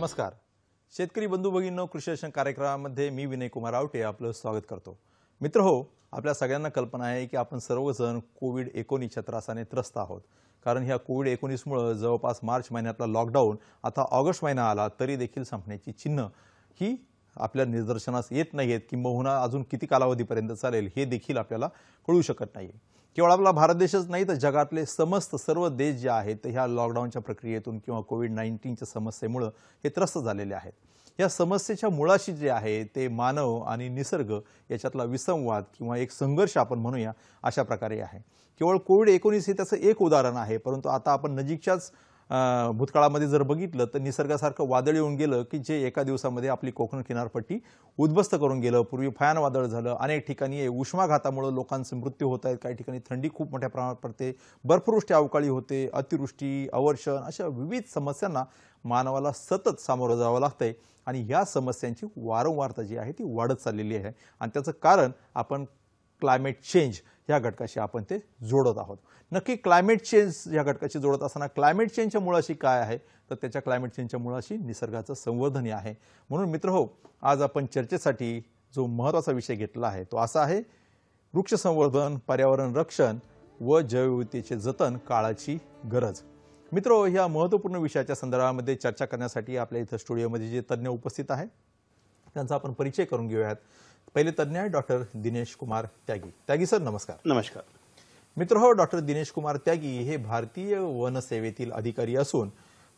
नमस्कार. शेतकरी बंधू भगिनींनो, कृषी दर्शन कार्यक्रमामध्ये मी विनय कुमार आवटे आपलं स्वागत करतो. मित्रहो, आपल्या सगळ्यांना कल्पना आहे की आपण सर्वजण कोविड-19च्या त्रासाने त्रस्त आहोत. कारण ह्या कोविड-19 मुळे जवळपास मार्च महिन्यातला लॉकडाऊन आता ऑगस्ट महिना आला तरी देखील संपण्याची चिन्ह ही आपल्या निदर्शनास येत नाहीत. किंबहुना अजून किती कालावधीपर्यंत चालेल हे देखील आपल्याला कळू शकत नाही. केवळ आपला भारत देशच नाही तर जगातले समस्त सर्व देश जे आहेत ते ह्या लॉकडाऊनच्या प्रक्रियेतून किंवा कोविड-19च्या समस्येमुळे हे त्रस्त झालेले आहेत. या समस्येच्या मुळाशी जे आहे ते मानव आणि निसर्ग याच्यातला विसंवाद किंवा एक संघर्ष आपण म्हणूया अशा प्रकारे आहे. केवळ कोविड-19 हे त्याचं एक उदाहरण आहे. परंतु आता आपण नजीकच्याच भूतकाळामध्ये जर बघितलं तर निसर्गासारखं वादळ येऊन गेलं की जे एका दिवसामध्ये आपली कोकण किनारपट्टी उद्ध्वस्त करून गेलं. पूर्वी भयान वादळ झालं. अनेक ठिकाणी उष्माघातामुळे लोकांचे मृत्यू होत आहेत. काही ठिकाणी थंडी खूप मोठ्या प्रमाणात पडते. बर्फवृष्टी अवकाळी होते. अतिवृष्टी, अवर्षण अशा विविध समस्यांना मानवाला सतत सामोरं जावं लागतंय. आणि ह्या समस्यांची वारंवारता जी आहे ती वाढत चाललेली आहे. आणि त्याचं कारण आपण क्लायमेट चेंज या घटकाशी आपण ते जोडत आहोत. नक्की क्लायमेट चेंज या घटकाशी जोडत असताना क्लायमेट चेंजच्या मुळाशी काय आहे तर त्याच्या क्लायमेट चेंजच्या मुळाशी निसर्गाचं संवर्धन आहे. म्हणून मित्रहो, आज आपण चर्चेसाठी जो महत्त्वाचा विषय घेतला आहे तो असा आहे, वृक्ष संवर्धन, पर्यावरण रक्षण व जैवविविधतेचे जतन काळाची गरज. मित्रो, ह्या महत्त्वपूर्ण विषयाच्या संदर्भामध्ये चर्चा करण्यासाठी आपल्या इथं स्टुडिओमध्ये जे तज्ज्ञ उपस्थित आहेत त्यांचा आपण परिचय करून घेऊयात. पहिले तज्ज्ञ आहे डॉक्टर दिनेश कुमार त्यागी. त्यागी सर, नमस्कार. नमस्कार. मित्रहो, डॉक्टर दिनेश कुमार त्यागी हे भारतीय वन सेवेतील अधिकारी असून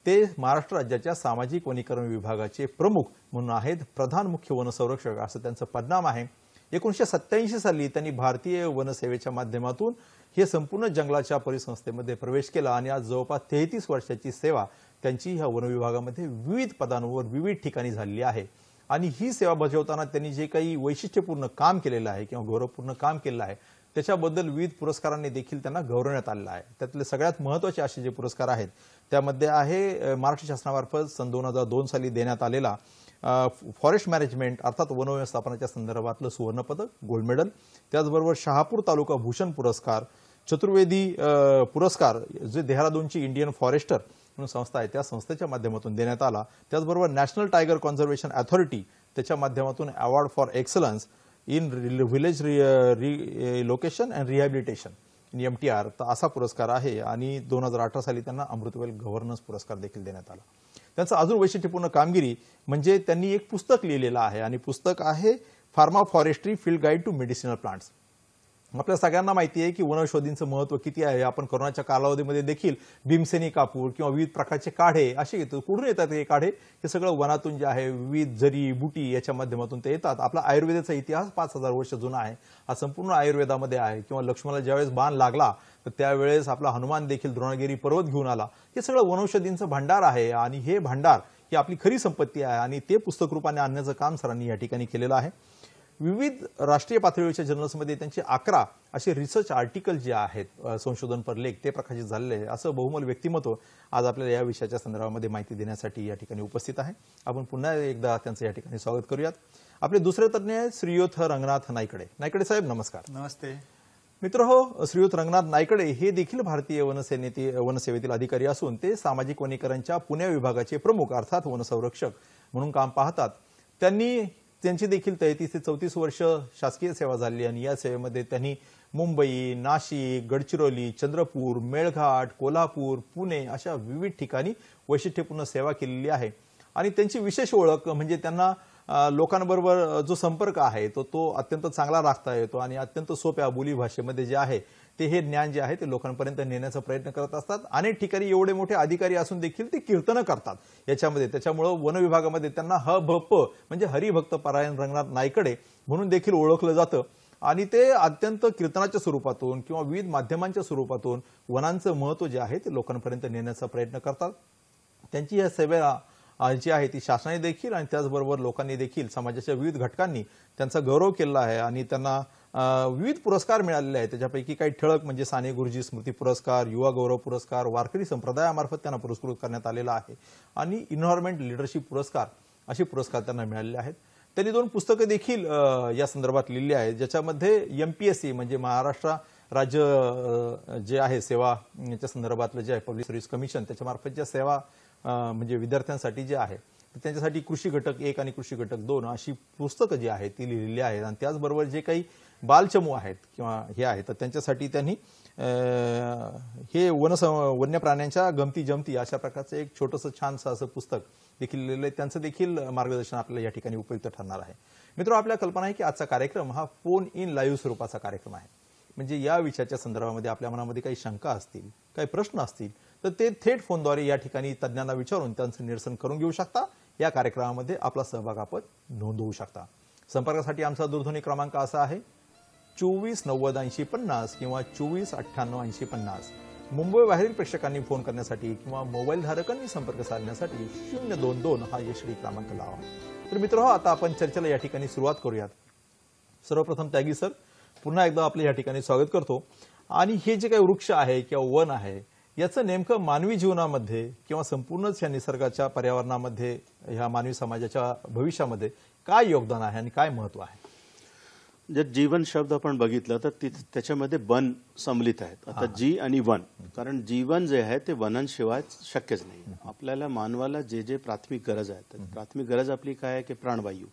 ते महाराष्ट्र राज्याच्या सामाजिक वनीकरण विभागाचे प्रमुख म्हणून आहेत. प्रधान मुख्य वनसंरक्षक असं त्यांचं पदनाम आहे. 1987 साली त्यांनी भारतीय वन सेवेच्या माध्यमातून हे संपूर्ण जंगलाच्या परिसंस्थेमध्ये प्रवेश केला आणि आज जवळपास 33 वर्षाची सेवा त्यांची ह्या वन विभागामध्ये विविध पदांवर विविध ठिकाणी झालेली आहे. आणि ही सेवा बजावताना त्यांनी जे काही वैशिष्ट्यपूर्ण काम केलेलं आहे किंवा गौरवपूर्ण काम केलेलं आहे त्याच्याबद्दल विविध पुरस्कारांनी देखील त्यांना गौरवण्यात आलेलं आहे. त्यातले सगळ्यात महत्त्वाचे असे जे पुरस्कार आहेत त्यामध्ये आहे महाराष्ट्र शासनामार्फत सन 2002 साली देण्यात आलेला फॉरेस्ट मॅनेजमेंट अर्थात वन व्यवस्थापनाच्या संदर्भातलं सुवर्णपदक, गोल्ड मेडल. त्याचबरोबर शहापूर तालुका भूषण पुरस्कार, चतुर्वेदी पुरस्कार जे देहरादूनची इंडियन फॉरेस्टर म्हणून संस्था आहे त्या संस्थेच्या माध्यमातून देण्यात आला. त्याचबरोबर नॅशनल टायगर कन्झर्वेशन अथॉरिटी त्याच्या माध्यमातून award for excellence in village location and rehabilitation in MTR तर असा पुरस्कार आहे. आणि 2018 साली त्यांना अमृतवेल गव्हर्नन्स पुरस्कार देखील देण्यात आला. त्यांचं अजून वैशिष्ट्यपूर्ण कामगिरी म्हणजे त्यांनी एक पुस्तक लिहिलेलं आहे आणि पुस्तक आहे pharma forestry field guide to medicinal plants. आपल्या सगळ्यांना माहिती आहे की वनौषधींचं महत्त्व किती आहे. आपण कोरोनाच्या कालावधीमध्ये देखील भीमसेनी कापूर किंवा विविध प्रकारचे काढे असे येतात. कुठून येतात हे काढे? हे सगळं वनातून जे आहे विविध जरी बुटी याच्या माध्यमातून ते येतात. आपला आयुर्वेदाचा इतिहास 5000 वर्ष जुना आहे. हा संपूर्ण आयुर्वेदामध्ये आहे. किंवा लक्ष्मणाला ज्यावेळेस बाण लागला तर त्यावेळेस आपला हनुमान देखील द्रोणगिरी पर्वत घेऊन आला. हे सगळं वनौषधींचं भांडार आहे आणि हे भांडार ही आपली खरी संपत्ती आहे आणि ते पुस्तक रूपाने आणण्याचं काम सरांनी या ठिकाणी केलेलं आहे. विविध राष्ट्रीय पातळीवरच्या जर्नल्समध्ये त्यांचे 11 असे रिसर्च आर्टिकल जे आहेत संशोधनपर लेख ते प्रकाशित झालेले आहे. असं बहुमोल व्यक्तिमत्व आज आपल्याला या विषयाच्या संदर्भामध्ये माहिती देण्यासाठी या ठिकाणी उपस्थित आहे. आपण पुन्हा एकदा त्यांचं या ठिकाणी स्वागत करूयात. आपले दुसरे तज्ज्ञ आहेत श्रीयुत रंगनाथ नाईकडे. नाईकडे साहेब, नमस्कार. नमस्ते. मित्रहो, श्रीयुत रंगनाथ नाईकडे हे देखील भारतीय वनसेवेतील अधिकारी असून ते सामाजिक वनीकरणच्या पुणे विभागाचे प्रमुख अर्थात वनसंरक्षक म्हणून काम पाहतात. त्यांची देखील 33 ते 34 वर्ष शासकीय सेवा झाली आणि या सेवेमध्ये त्यांनी मुंबई, नाशिक, गडचिरोली, चंद्रपूर, मेळघाट, कोल्हापूर, पुणे अशा विविध ठिकाणी वैशिष्ट्यपूर्ण सेवा केलेली आहे. आणि त्यांची विशेष ओळख म्हणजे त्यांना लोकांबरोबर जो संपर्क आहे तो अत्यंत चांगला राखता येतो आणि अत्यंत सोप्या बोलीभाषेमध्ये जे आहे ते हे ज्ञान जे आहे ते लोकांपर्यंत नेण्याचा प्रयत्न करत असतात. अनेक ठिकाणी एवढे मोठे अधिकारी असून देखील ते कीर्तनं करतात याच्यामध्ये. त्याच्यामुळे वन विभागामध्ये त्यांना हभप म्हणजे हरिभक्त परायण रंगनाथ नाईकडे म्हणून देखील ओळखलं जातं. आणि ते अत्यंत कीर्तनाच्या स्वरूपातून किंवा विविध माध्यमांच्या स्वरूपातून वनांचं महत्त्व जे आहे ते लोकांपर्यंत नेण्याचा प्रयत्न करतात. त्यांची या सेवेला जी आहे ती शासनाने देखील आणि त्याचबरोबर लोकांनी देखील समाजाच्या विविध घटकांनी त्यांचा गौरव केला आहे आणि त्यांना विविध पुरस्कार मिळालेले आहेत. त्याच्यापैकी काही ठळक म्हणजे साने गुरुजी स्मृती पुरस्कार, युवा गौरव पुरस्कार, वारकरी संप्रदायामार्फत त्यांना पुरस्कृत करण्यात आलेला आहे आणि एन्व्हायरमेंट लीडरशिप पुरस्कार असे पुरस्कार त्यांना मिळालेले आहेत. त्यांनी 2 पुस्तकं देखील या संदर्भात लिहिली आहेत ज्याच्यामध्ये MPSC म्हणजे महाराष्ट्र राज्य जे आहे सेवा याच्या संदर्भातलं जे आहे पब्लिक सर्व्हिस कमिशन त्याच्यामार्फत ज्या सेवा म्हणजे विद्यार्थ्यांसाठी जे आहे तर त्यांच्यासाठी कृषी घटक 1 आणि कृषी घटक 2 अशी पुस्तकं जी आहेत ती लिहिलेली आहेत आणि त्याचबरोबर जे काही बालचमू आहेत किंवा हे आहेत तर त्यांच्यासाठी त्यांनी हे वन्य प्राण्यांच्या गमती जमती अशा प्रकारचं एक छोटंसं छानसं असं पुस्तक देखील लिहिलेलं आहे. त्यांचं देखील मार्गदर्शन आपल्याला या ठिकाणी उपयुक्त ठरणार आहे. मित्र, आपल्या कल्पना आहे की आजचा कार्यक्रम हा फोन इन लाईव्ह स्वरूपाचा कार्यक्रम आहे. म्हणजे या विषयाच्या संदर्भामध्ये आपल्या मनामध्ये काही शंका असतील, काही प्रश्न असतील तर ते थेट फोनद्वारे या ठिकाणी तज्ज्ञांना विचारून त्यांचं निरसन करून घेऊ शकता. या कार्यक्रमामध्ये आपला सहभाग आपण नोंदवू शकता. संपर्कासाठी आमचा दूरध्वनी क्रमांक असा आहे 24908050 किंवा 24988050. मुंबई बाहेरील प्रेक्षकांनी फोन करण्यासाठी किंवा मोबाईल धारकांनी संपर्क साधण्यासाठी 022 हा यशस्वी क्रमांक लावा. तर मित्र, आता आपण चर्चेला या ठिकाणी सुरुवात करूयात. सर्वप्रथम त्यागी सर, पुन्हा एकदा आपले या ठिकाणी स्वागत करतो. आणि हे जे काही वृक्ष आहे किंवा वन आहे याचं नेमकं मानवी जीवनामध्ये किंवा संपूर्णच या निसर्गाच्या पर्यावरणामध्ये ह्या मानवी समाजाच्या भविष्यामध्ये काय योगदान आहे आणि काय महत्व आहे? जर जीवन शब्द आपण बघितलं तर त्याच्यामध्ये वन सम्मिलित आहेत. आता जी आणि वन, कारण जीवन जे आहे ते वनांशिवाय शक्यच नाही. आपल्याला मानवाला जे जे प्राथमिक गरज आहे, प्राथमिक गरज आपली काय आहे की प्राणवायू.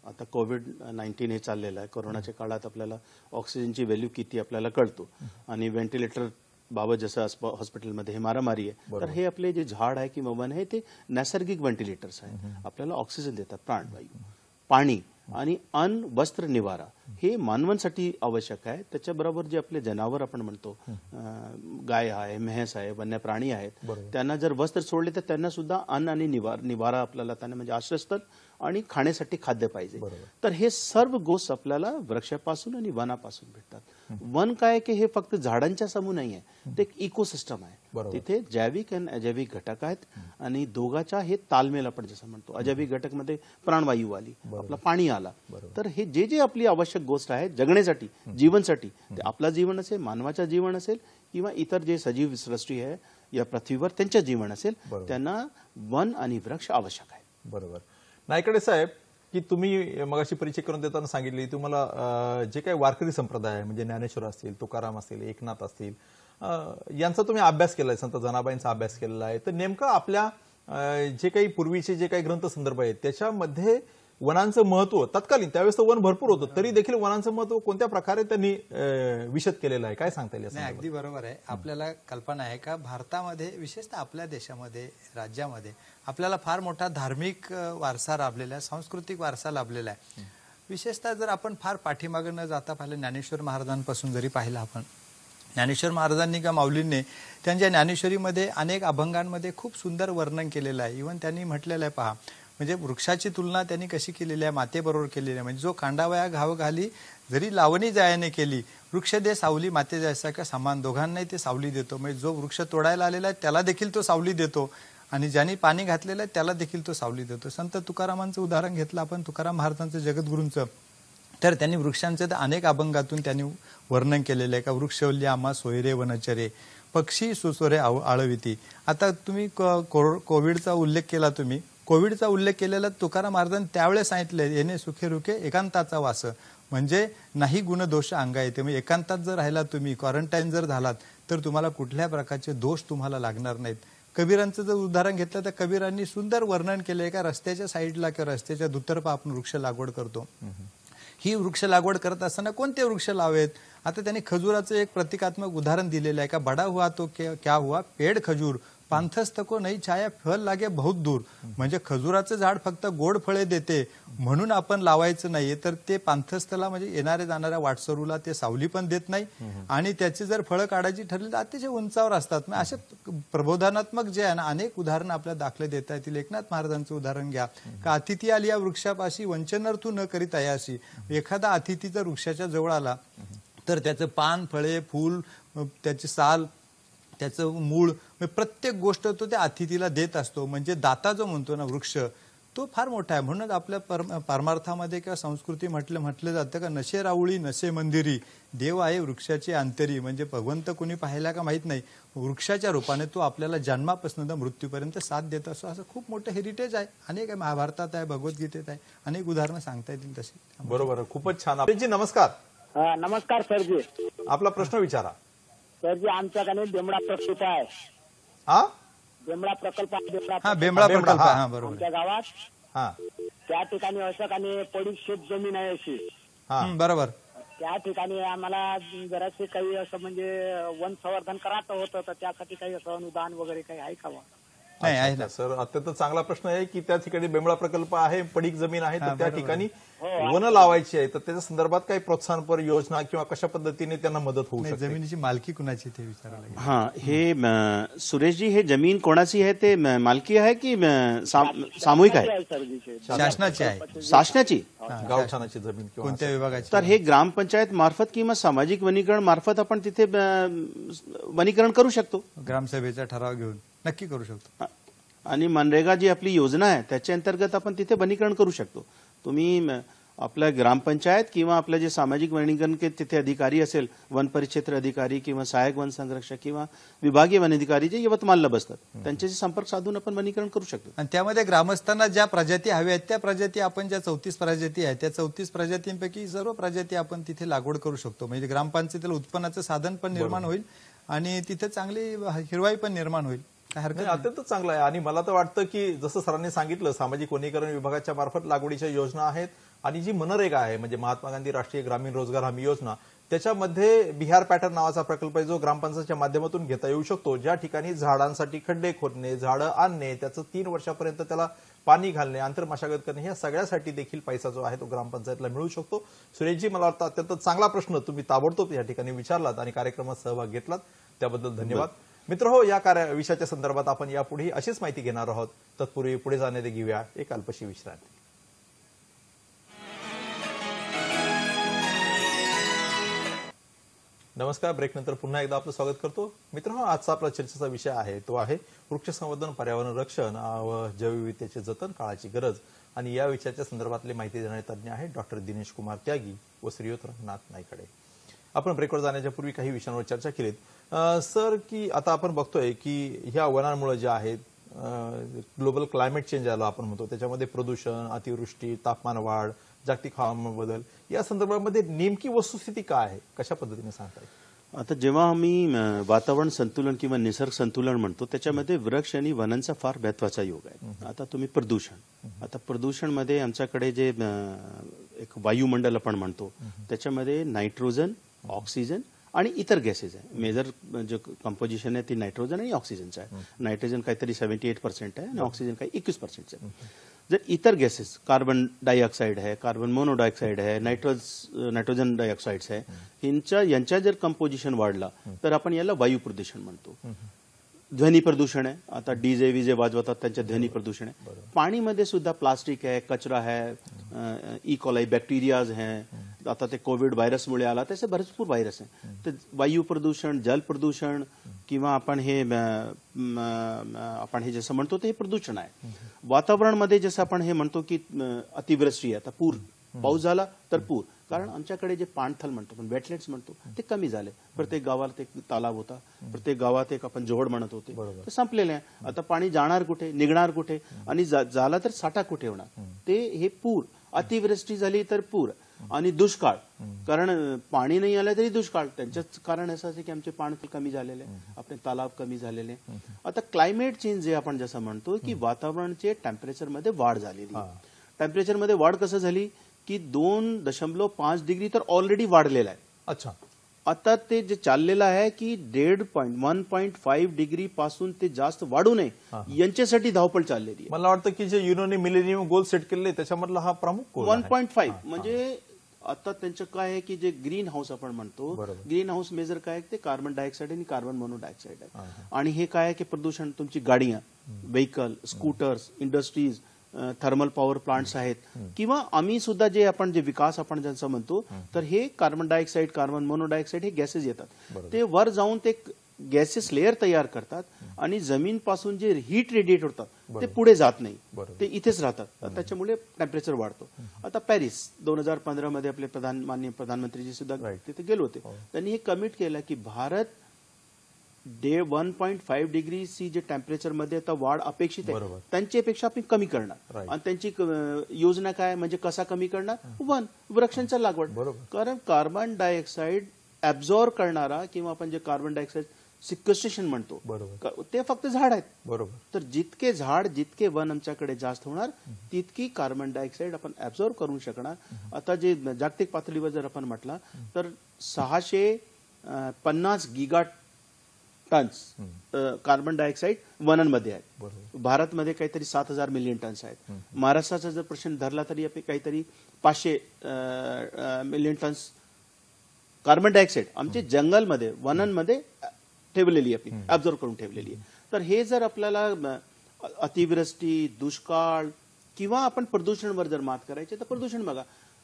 आता कोविड-19 हे चाललेलं आहे. कोरोनाच्या काळात आपल्याला ऑक्सिजनची व्हॅल्यू किती आपल्याला कळतो आणि व्हेंटिलेटर बाबत जसं हॉस्पिटलमध्ये हे मारामारी आहे. तर हे आपले जे झाड आहे किंवा वन आहे ते नैसर्गिक व्हेंटिलेटर्स आहे, आपल्याला ऑक्सिजन देतात. प्राणवायू, पाणी आणि अन्न, वस्त्र, निवारा हे मानवांसाठी आवश्यक आहे. त्याच्याबरोबर जे आपले जनावर आपण म्हणतो, गाय आहे, म्हैस आहे, वन्य प्राणी आहेत, त्यांना जर वस्त्र सोडले तर त्यांना सुद्धा अन्न आणि निवारा आपल्याला त्यांना म्हणजे आश्रयस्थळ आणि खाण्यासाठी खाद्य पाहिजे. तर हे सर्व गोष्ट आपल्याला वृक्षापासून आणि वनापासून भेटतात. वन काय की हे फक्त झाडांच्या समूह नाही आहे, ते एक इकोसिस्टम आहे. तिथे जैविक आणि अजैविक घटक आहेत आणि दोघांच्या हे तालमेल आपण जसं म्हणतो. अजैविक घटक मध्ये प्राणवायू आली, आपला पाणी आला. तर हे जे जे आपली आवश्यक गोष्ट आहे जगण्यासाठी, जीवनसाठी, ते आपलं जीवन असेल, मानवाचं जीवन असेल किंवा इतर जे सजीव सृष्टी आहे या पृथ्वीवर त्यांचं जीवन असेल, त्यांना वन आणि वृक्ष आवश्यक आहे. बरोबर. नायकडे साहेब, की तुम्ही मगाशी परिचय करून देताना सांगितली तुम्हाला जे काही वारकरी संप्रदाय आहे म्हणजे ज्ञानेश्वर असतील, तुकाराम असतील, एकनाथ असतील, यांचा तुम्ही अभ्यास केलाय, संत जनाबाईंचा अभ्यास केलेला आहे. तर नेमकं आपल्या जे काही पूर्वीचे जे काही ग्रंथ संदर्भ आहेत त्याच्यामध्ये वनांचं महत्व तत्कालीन त्यावेळेस तर वन भरपूर होतं, तरी देखील वनांचं महत्व कोणत्या प्रकारे त्यांनी विशद केलेलं आहे, काय सांगता येईल? अगदी बरोबर आहे. आपल्याला कल्पना आहे का भारतामध्ये, विशेषतः आपल्या देशामध्ये, राज्यामध्ये आपल्याला फार मोठा धार्मिक वारसा लाभलेला आहे, सांस्कृतिक वारसा लाभलेला आहे. विशेषतः जर आपण फार पाठीमागे न जाता पाहिलं, ज्ञानेश्वर महाराजांपासून जरी पाहिलं आपण, ज्ञानेश्वर महाराजांनी का माऊलींनी त्यांच्या ज्ञानेश्वरीमध्ये अनेक अभंगांमध्ये खूप सुंदर वर्णन केलेलं आहे. इव्हन त्यांनी म्हटलेलं आहे, पहा म्हणजे वृक्षाची तुलना त्यांनी कशी केलेली आहे, मातेबरोबर केलेली आहे. म्हणजे जो कांडावया घाव घाली जरी लावणी जायाने केली, वृक्ष दे सावली माते जैसा का समान, दोघांनाही ते सावली देतो. म्हणजे जो वृक्ष तोडायला आलेला आहे त्याला देखील तो सावली देतो आणि ज्यांनी पाणी घातलेलं आहे त्याला देखील तो सावली देतो. संत तुकारामांचं उदाहरण घेतलं आपण, तुकाराम महाराजांचं, जगद्गुरूंचं, तर त्यांनी वृक्षांचे अनेक अभंगातून त्यांनी वर्णन केलेलं आहे का वृक्षवल्ली आम्हा सोयरे वनचरे, पक्षी सुसोरे आळविती. आता तुम्ही कोविडचा उल्लेख केला, तुम्ही कोविडचा उल्लेख केलेला तुकाराम महाराजांनी त्यावेळेस सांगितले, येणे सुखे रुखे एकांताचा वास, म्हणजे नाही गुण दोष अंगा येते. म्हणजे एकांतात जर राहिला तुम्ही, क्वारंटाईन जर झालात तर तुम्हाला कुठल्या प्रकारचे दोष तुम्हाला लागणार नाहीत. कबीरांचं जर उदाहरण घेतलं तर कबीरांनी सुंदर वर्णन केलंय का रस्त्याच्या साईडला किंवा रस्त्याच्या दुतर्फा आपण वृक्ष लागवड करतो. ही वृक्ष लागवड करत असताना कोणते वृक्ष लावेत? आता त्यांनी खजुराचं एक प्रतिकात्मक उदाहरण दिलेलं आहे का बडा हुआ तो क्या हुआ पेड़ खजूर, पांथस्थ को नाही छाया फळ लागे बहुत दूर. म्हणजे खजुराचं झाड फक्त गोड फळे देते म्हणून आपण लावायचं नाहीये, तर ते पांथस्थला म्हणजे येणाऱ्या जाणाऱ्या वाटसरूला ते सावली पण देत नाही आणि त्याची जर फळं काढायची ठरली तर अतिशय उंचावर असतात. असे प्रबोधनात्मक जे आहे ना अनेक उदाहरणं आपल्याला दाखले देता येतील. एकनाथ महाराजांचं उदाहरण घ्या का अतिथी आली या वृक्षापाशी वंचनार्थू न करीत अयाशी. एखादा अतिथी जर वृक्षाच्या जवळ आला तर त्याचं पान, फळे, फूल, त्याची साल, त्याचं मूळ, प्रत्येक गोष्ट तो त्या अतिथीला देत असतो. म्हणजे दाता जो म्हणतो ना वृक्ष, तो फार मोठा आहे. म्हणून आपल्या परमार्थामध्ये किंवा संस्कृती म्हटलं जातं का नशे राऊळी नशे मंदिरी, देव आहे वृक्षाची अंतरी. म्हणजे भगवंत कोणी पाहिला का माहित नाही, वृक्षाच्या रूपाने तो आपल्याला जन्मापासून मृत्यूपर्यंत साथ देत असतो. असं खूप मोठं हेरिटेज आहे. अनेक आहे, महाभारतात आहे, भगवद्गीतेत आहे, अनेक उदाहरणं सांगता येतील तशी. बरोबर, खूपच छान. जी नमस्कार. नमस्कार सरजी. आपला प्रश्न विचारा. सरजी आमच्याकडे बेमडा प्रस्तुत आहे. हा, बेंबळा प्रकल्प आहे, हा बेंबळा बेंबळा, प्रकल्प हा. आहे. हा बरोबर आमच्या गावात हा त्या ठिकाणी अशोक आणि पडीक शेत जमीन आहे अशी. हा बरोबर. त्या ठिकाणी आम्हाला जरासे काही असं म्हणजे वन संवर्धन करायचं होतं, तर त्यासाठी काही असं अनुदान वगैरे काही आहे का बा? नाही आहे ना. सर अत्यंत चांगला प्रश्न आहे की त्या ठिकाणी बेंबळा प्रकल्प आहे, पडीक जमीन आहे, तर त्या ठिकाणी वन लावायची आहे, तर त्याच्या संदर्भात काही प्रोत्साहनपर योजना किंवा कशा पद्धतीने त्यांना मदत होऊ नाही, शकते? जमिनीची मालकी कुणाची ते विचारायला लागेल. हा हे सुरेशजी, हे जमीन कोणाची आहे? ते मालकी आहे की सामूहिक आहे? सर विषय शासनाची आहे. शासनाची? गावठाणाची जमीन किंवा कोणत्या विभागाची? तर हे ग्रामपंचायत मार्फत किंवा सामाजिक वनीकरण मार्फत आपण तिथे वनीकरण करू शकतो. ग्रामसभेचा ठराव घेऊन नक्की करू शकतो. आणि मनरेगा जी आपली योजना आहे त्याच्या अंतर्गत आपण तिथे वनीकरण करू शकतो. तुम्ही आपल्या ग्रामपंचायत किंवा आपलं जे सामाजिक वनीकरण के तिथे अधिकारी असेल, वन परिक्षेत्र अधिकारी किंवा सहाय्यक वन संरक्षक किंवा विभागीय वन अधिकारी जे यवतमाळला बसतात, त्यांच्याशी संपर्क साधून आपण वनीकरण करू शकतो. आणि त्यामध्ये ग्रामस्थांना ज्या प्रजाती हव्या आहेत त्या प्रजाती आपण, ज्या 34 प्रजाती आहेत त्या 34 प्रजातींपैकी सर्व प्रजाती आपण तिथे लागवड करू शकतो. म्हणजे ग्रामपंचायतीला उत्पन्नाचं साधन पण निर्माण होईल आणि तिथे चांगली हिरवाई पण निर्माण होईल. काय हरकत नाही, नाही. अत्यंत चांगलं आहे. आणि मला तर वाटतं की जसं सरांनी सांगितलं, सामाजिक वनीकरण विभागाच्या मार्फत लागवडीच्या योजना आहेत आणि जी मनरेगा आहे म्हणजे महात्मा गांधी राष्ट्रीय ग्रामीण रोजगार हमी योजना, त्याच्यामध्ये बिहार पॅटर्न नावाचा प्रकल्प आहे जो ग्रामपंचायतच्या माध्यमातून घेता येऊ शकतो, ज्या ठिकाणी झाडांसाठी खड्डे खोदणे, झाडं आणणे, त्याचं 3 वर्षापर्यंत त्याला पाणी घालणे, आंतरमशागत करणे, ह्या सगळ्यासाठी देखील पैसा जो आहे तो ग्रामपंचायतला मिळू शकतो. सुरेशजी, मला वाटतं अत्यंत चांगला प्रश्न तुम्ही ताबडतोब या ठिकाणी विचारलात आणि कार्यक्रमात सहभाग घेतलात, त्याबद्दल धन्यवाद. मित्र हो, या विषयाच्या संदर्भात आपण यापुढे अशीच माहिती घेणार आहोत. तत्पूर्वी पुढे जाण्याआधी घेऊया एक अल्पशी विश्रांती. नमस्कार. ब्रेकनंतर पुन्हा एकदा आपलं स्वागत करतो. मित्रांनो, आजचा आपला चर्चेचा विषय आहे तो आहे वृक्ष संवर्धन, पर्यावरण रक्षण व जैवविविधतेचे जतन, काळाची गरज. आणि या विषयाच्या संदर्भातले माहिती देणारे तज्ज्ञ आहेत डॉक्टर दिनेश कुमार त्यागी व श्रीयुत रंगनाथ नाईकडे. आपण ब्रेकवर जाण्याच्या पूर्वी काही विषयांवर चर्चा केलीत. सर, की आता आपण बघतोय की ह्या वनांमुळे जे आहेत ग्लोबल क्लायमेट चेंज आला आपण म्हणतो, त्याच्यामध्ये प्रदूषण, अतिवृष्टी, तापमान वाढ, जागतिक हवामान बदल, या संदर्भामध्ये नेमकी वस्तुस्थिती काय आहे, कशा पद्धतीने सांगता येईल? आता जेव्हा आम्ही वातावरण संतुलन किंवा निसर्ग संतुलन म्हणतो, त्याच्यामध्ये वृक्ष आणि वनांचा फार महत्वाचा योग आहे. आता तुम्ही आता प्रदूषणमध्ये आमच्याकडे जे एक वायुमंडल आपण म्हणतो, त्याच्यामध्ये नायट्रोजन, ऑक्सिजन आणि इतर गॅसेस आहे. मेजर जे कंपोजिशन आहे ती नायट्रोजन आणि ऑक्सिजनचं आहे. नायट्रोजन काहीतरी 78% आहे आणि ऑक्सिजन काही 21% आहे. जर इतर गॅसेस, कार्बन डायऑक्साईड आहे, कार्बन मोनोडायऑक्साईड आहे, नायट्रोजन डायऑक्साईड्स आहे, यांच्या जर कंपोजिशन वाढला तर आपण याला वायू प्रदूषण म्हणतो. ध्वनी प्रदूषण आहे. आता डीजे विजे वाजवतात त्यांच्या ध्वनी प्रदूषण आहे. पाणीमध्ये सुद्धा प्लास्टिक आहे, कचरा आहे, इकोलाई बॅक्टेरियाज आहे. आता ते कोविड व्हायरसमुळे आला, तसे भरपूर व्हायरस आहे. तर वायू प्रदूषण, जल प्रदूषण किंवा आपण हे जसं म्हणतो ते प्रदूषण आहे. वातावरणामध्ये जसं आपण हे म्हणतो की अतिवृष्टी, आता पूर, पाऊस झाला तर पूर, कारण आमच्याकडे जे पाणथल म्हणतो आपण, वेटलँड्स म्हणतो, ते कमी झाले. प्रत्येक गावात एक तलाव होता, प्रत्येक गावात एक आपण जोड म्हणत होते, ते संपलेले आहे. आता पाणी जाणार कुठे, निघणार कुठे, आणि झाला तर साठा कुठे होणार? ते हे पूर, अतिवृष्टी झाली तर पूर, आणि दुष्काळ, कारण पाणी नाही आलं तरी दुष्काळ. त्यांच्याच कारण असं आहे की आमचे पाणथल कमी झालेले, आपले तलाव कमी झालेले. आता क्लायमेट चेंज जे आपण जसं म्हणतो की वातावरणाचे टेम्परेचरमध्ये वाढ झालेली. टेम्परेचरमध्ये वाढ कसं झाली की 2.5 डिग्री तर ऑलरेडी वाढलेला आहे. अच्छा. आता ते जे चाललेलं आहे की 1.5 डिग्री पासून ते जास्त वाढू नये यांच्यासाठी धावपळ चाललेली आहे. मला वाटतं की जे युनोने मिलेनियम गोल सेट केले त्याच्यामधला हा प्रमुख गोल आहे. 1.5 म्हणजे आता त्यांचं काय आहे की जे ग्रीन हाऊस आपण म्हणतो, ग्रीन हाऊस मेजर काय आहे ते कार्बन डायऑक्साईड आणि कार्बन मोनोडायऑक्साईड आहे. आणि हे काय आहे की प्रदूषण, तुमची गाड्या, vehicle, scooters, industries, thermal power plants आहेत, किंवा आम्ही सुद्धा जे आपण जे विकास आपण ज्यांचं म्हणतो, तर हे कार्बन डायऑक्साईड, कार्बन मोनोडायऑक्साईड हे गॅसेस येतात. ते वर जाऊन ते गॅसेस लेअर तयार करतात आणि जमीन पासून जे हीट रेडिएट होतात ते पुढे जात नाही, ते इथेच राहतात. त्याच्यामुळे टेम्परेचर वाढतो. आता पॅरिस 2015 मध्ये आपले माननीय प्रधानमंत्रीजी सुद्धा तिथे गेले होते. त्यांनी हे कमिट केलं की भारत 1.5 डिग्री सी जे टेम्परेचर मध्ये आता वाढ अपेक्षित आहे त्यांच्यापेक्षा आपण कमी करणार. आणि त्यांची योजना काय, म्हणजे कसा कमी करणार? वृक्षांच्या लागवड. कारण कार्बन डायऑक्साईड ऍब्झॉर्ब करणारा किंवा आपण जे कार्बन डायऑक्साईड सिक्वेस्ट्रेशन म्हणतो, बरोबर. ते फक्त झाड आहेत. बरोबर. तर जितके झाड, जितके वन आमच्याकडे जास्त होणार, तितकी कार्बन डायऑक्साईड आपण ऍब्झॉर्ब करू शकणार. आता जे जागतिक पातळीवर जर आपण म्हटलं तर 650 गिगा टन्स कार्बन डायऑक्साईड वनांमध्ये आहेत. बरोबर. भारतमध्ये काहीतरी 7,000 मिलियन टन्स आहेत. महाराष्ट्राचा जर प्रश्न धरला तरी आपण काहीतरी 500 मिलियन टन्स कार्बन डायऑक्साईड आमचे जंगलमध्ये, वनांमध्ये ठेवलेली आपली, ऍब्झॉर्ब करून ठेवलेली आहे. तर हे जर आपल्याला अतिवृष्टी, दुष्काळ किंवा आपण प्रदूषणवर जर मात करायची तर प्रदूषण बघा,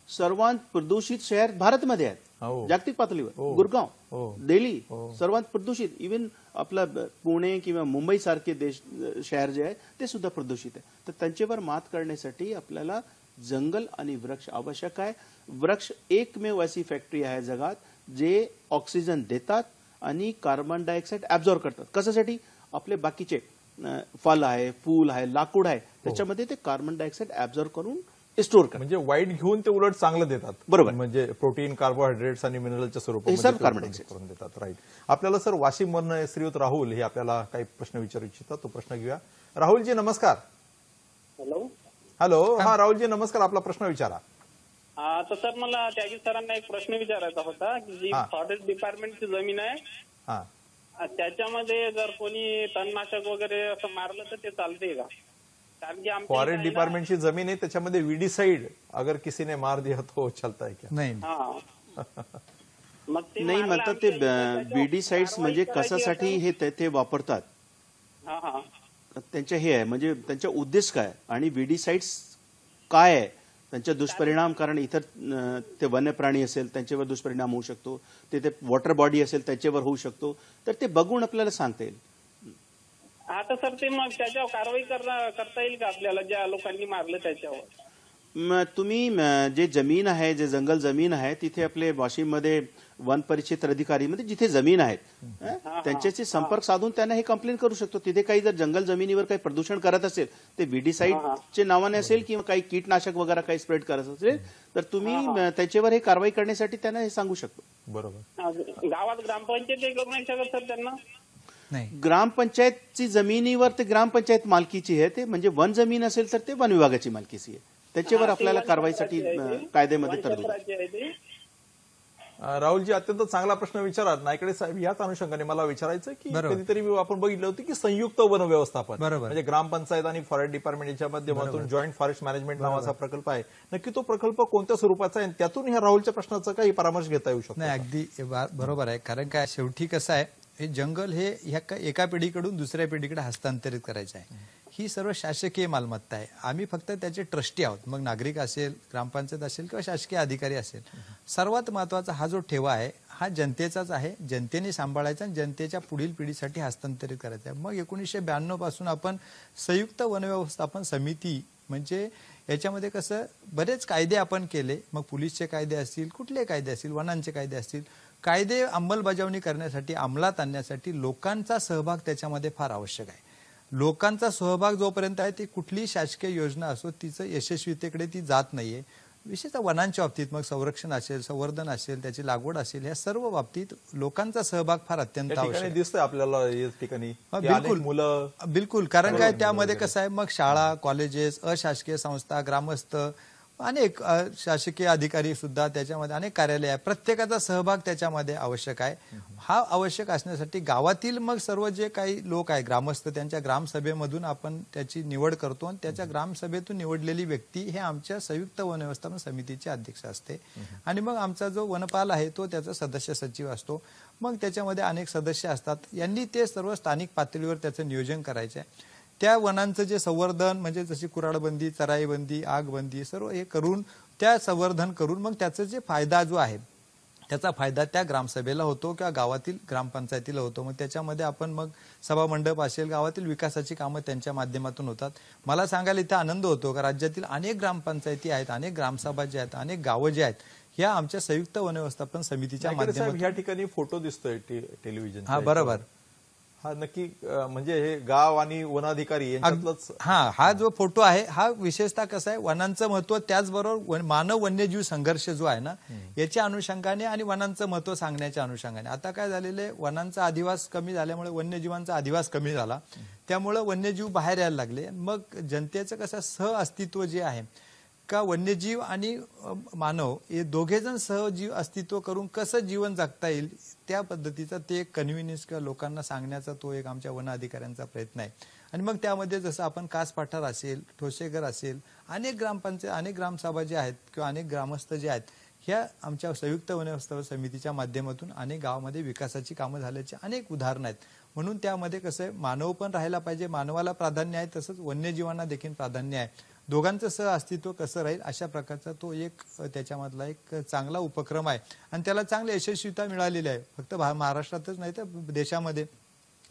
सर्वात प्रदूषित शहर भारतमध्ये आहेत जागतिक पातळीवर. गुरगाव, दिल्ली सर्वात प्रदूषित. इव्हन आपला पुणे किंवा मुंबई सारखे शहर जे आहे ते सुद्धा प्रदूषित आहे. तर त्यांच्यावर मात करण्यासाठी आपल्याला जंगल आणि वृक्ष आवश्यक आहे. वृक्ष एकमेव अशी फॅक्टरी आहे जगात जे ऑक्सिजन देतात आणि कार्बन डायऑक्साईड ऍब्झॉर्ब करतात. कशासाठी? आपले बाकीचे फल आहे, फूल आहे, लाकूड आहे, त्याच्यामध्ये ते कार्बन डायऑक्साईड ऍब्झॉर्ब करून स्टोर करतात. म्हणजे वाईट घेऊन ते उलट चांगलं देतात. बरोबर. म्हणजे प्रोटीन, कार्बोहायड्रेट्स आणि मिनरलच्या स्वरूपात कार्बन डायऑक्साईड करून देतात. राईट. आपल्याला सर वाशिमवरून श्रीयुत राहुल हे आपल्याला काही प्रश्न विचारू इच्छितात, तो प्रश्न घेऊया. राहुलजी नमस्कार. हॅलो. हॅलो. हा राहुलजी नमस्कार, आपला प्रश्न विचारा. तर सर मला त्यागी सरांना एक प्रश्न विचारायचा होता की जी फॉरेस्ट डिपार्टमेंटची जमीन आहे त्याच्यामध्ये जर कोणी तणनाशक वगैरे असं मारलं तर ते चालते का? कारण की फॉरेस्ट डिपार्टमेंटची जमीन आहे त्याच्यामध्ये विडीसाइड अगर किसी ने मार दिया तो चलता है क्या? नाही. नाही म्हणतात ते विडीसाइड्स म्हणजे कशासाठी हे ते वापरतात, त्यांच्या हे आहे म्हणजे त्यांचा उद्देश काय आणि विडीसाइड्स काय आहे, त्यांचे दुष्परिणाम. कारण इतर ते वन्य प्राणी असेल त्यांच्यावर दुष्परिणाम होऊ शकतो, ते वॉटर बॉडी असेल त्याच्यावर होऊ शकतो. तर ते बघून आपल्याला सांगता येईल. आता सर ते मग त्याच्यावर कारवाई करता येईल का आपल्याला ज्या लोकांनी मारलं त्याच्यावर? तुम्ही जे जमीन आहे, जे जंगल जमीन आहे, तिथे आपले वाशिममध्ये वन परिक्षेत्र अधिकारी म्हणजे जिथे जमीन आहेत त्यांच्याशी संपर्क साधून त्यांना हे कंप्लेंट करू शकतो. तिथे काही जर जंगल जमिनीवर काही प्रदूषण करत असेल, ते विडीसाइडचे नावाने असेल किंवा काही कीटनाशक वगैरे काही स्प्रेड करत असेल तर तुम्ही त्याच्यावर हे कारवाई करण्यासाठी त्यांना हे सांगू शकतो. बरोबर. गावात ग्रामपंचायत करू नाही शकत सर त्यांना? नाही. ग्रामपंचायतची जमिनीवर ते ग्रामपंचायत मालकीची आहे, ते म्हणजे वन जमीन असेल तर ते वन विभागाची मालकीची आहे. त्याच्यावर आपल्याला कारवाईसाठी कायद्यामध्ये तरतूद आहे. राहुलजी अत्यंत चांगला प्रश्न विचारात. नायकडे साहेब, याच अनुषंगाने मला विचारायचं की कधीतरी आपण बघितलं होतं की संयुक्त वन व्यवस्थापन म्हणजे ग्रामपंचायत आणि फॉरेस्ट डिपार्टमेंट याच्या माध्यमातून जॉईंट फॉरेस्ट मॅनेजमेंट नावाचा प्रकल्प आहे. नक्की तो प्रकल्प कोणत्या स्वरूपाचा आहे, त्यातून ह्या राहुलच्या प्रश्नाचा काही परामर्श घेता येऊ शकतो? नाही, अगदी बरोबर आहे. कारण काय, शेवटी कसं आहे, हे जंगल हे एका पिढीकडून दुसऱ्या पिढीकडे हस्तांतरित करायचं आहे. ही सर्व शासकीय मालमत्ता आहे. आम्ही फक्त त्याचे ट्रस्टी आहोत. मग नागरिक असेल, ग्रामपंचायत असेल किंवा शासकीय अधिकारी असेल, सर्वात महत्वाचा हा जो ठेवा आहे हा जनतेचाच आहे. जनतेने सांभाळायचा आणि जनतेच्या पुढील पिढीसाठी हस्तांतरित करायचा आहे. मग 1992 पासून आपण संयुक्त वन व्यवस्थापन समिती म्हणजे याच्यामध्ये कसं बरेच कायदे आपण केले. मग पोलीसचे कायदे असतील, कुठले कायदे असतील, वनांचे कायदे असतील, कायदे अंमलबजावणी करण्यासाठी, अंमलात आणण्यासाठी लोकांचा सहभाग त्याच्यामध्ये फार आवश्यक आहे. लोकांचा सहभाग जोपर्यंत आहे ती कुठलीही शासकीय योजना असो तिचं यशस्वीतेकडे ती जात नाहीये. विशेषतः वनांच्या बाबतीत मग संरक्षण असेल, संवर्धन असेल, त्याची लागवड असेल, या सर्व बाबतीत लोकांचा सहभाग फार अत्यंत आवश्यक आहे. दिसतंय आपल्याला या ठिकाणी बिलकुल. कारण काय, त्यामध्ये कसं आहे, मग शाळा, कॉलेजेस, अशासकीय संस्था, ग्रामस्थ, अनेक शासकीय अधिकारी सुद्धा त्याच्यामध्ये, अनेक कार्यालय आहे, प्रत्येकाचा सहभाग त्याच्यामध्ये आवश्यक आहे. हा आवश्यक असण्यासाठी गावातील मग सर्व जे काही लोक आहे, ग्रामस्थ, त्यांच्या ग्रामसभेमधून आपण त्याची निवड करतो आणि त्याच्या ग्रामसभेतून निवडलेली व्यक्ती हे आमच्या संयुक्त वन व्यवस्थापन समितीचे अध्यक्ष असते. आणि मग आमचा जो वनपाल आहे तो त्याचा सदस्य सचिव असतो. मग त्याच्यामध्ये अनेक सदस्य असतात. यांनी ते सर्व स्थानिक पातळीवर त्याचं नियोजन करायचं आहे. त्या वनांचं जे संवर्धन म्हणजे जशी कुऱ्हाडबंदी, चराईबंदी, आगबंदी सर्व हे करून त्या संवर्धन करून मग त्याचा जे फायदा जो आहे त्याचा फायदा त्या ग्रामसभेला होतो किंवा गावातील ग्रामपंचायतीला होतो. मग त्याच्यामध्ये आपण मग सभा मंडप असेल, गावातील विकासाची कामं त्यांच्या माध्यमातून होतात. मला सांगायला इथे आनंद होतो का राज्यातील अनेक ग्रामपंचायती आहेत, अनेक ग्रामसभा ज्या आहेत, अनेक गावं जे आहेत, ह्या आमच्या संयुक्त वन व्यवस्थापन समितीच्या माध्यमातून. या ठिकाणी फोटो दिसतोय टेलिव्हिजन. हा बरोबर. हा नक्की म्हणजे हे गाव आणि वनाधिकारी यांच्यातलंच हा जो फोटो आहे हा विशेषतः कसा आहे, वनांचं महत्व त्याचबरोबर मानव वन्यजीव संघर्ष जो आहे ना याच्या अनुषंगाने आणि वनांचं महत्व सांगण्याच्या अनुषंगाने. आता काय झालेलं आहे, वनांचा अधिवास कमी झाल्यामुळे वन्यजीवांचा अधिवास कमी झाला, त्यामुळे वन्यजीव बाहेर यायला लागले. मग जनतेचं कसं सहअस्तित्व जे आहे का वन्यजीव आणि मानव हे दोघे जण सहजीव अस्तित्व करून कसं जीवन जगता येईल त्या पद्धतीचा ते एक कन्व्हिनियन्स किंवा लोकांना सांगण्याचा तो एक आमच्या वन अधिकाऱ्यांचा प्रयत्न आहे. आणि मग त्यामध्ये जसं आपण कास पठार असेल, ठोसेघर असेल, अनेक ग्रामपंचायत, अनेक ग्रामसभा जे आहेत किंवा अनेक ग्रामस्थ जे आहेत, ह्या आमच्या संयुक्त वन व्यवस्थापन समितीच्या माध्यमातून अनेक गावामध्ये विकासाची कामं झाल्याची अनेक उदाहरणं आहेत. म्हणून त्यामध्ये कसं आहे, मानव पण राहायला पाहिजे, मानवाला प्राधान्य आहे, तसंच वन्यजीवांना देखील प्राधान्य आहे. दोघांचं सहअस्तित्व कसं राहील अशा प्रकारचा तो एक त्याच्यामधला एक चांगला उपक्रम आहे आणि त्याला चांगली यशस्वीता मिळालेली आहे. फक्त महाराष्ट्रातच नाही तर देशामध्ये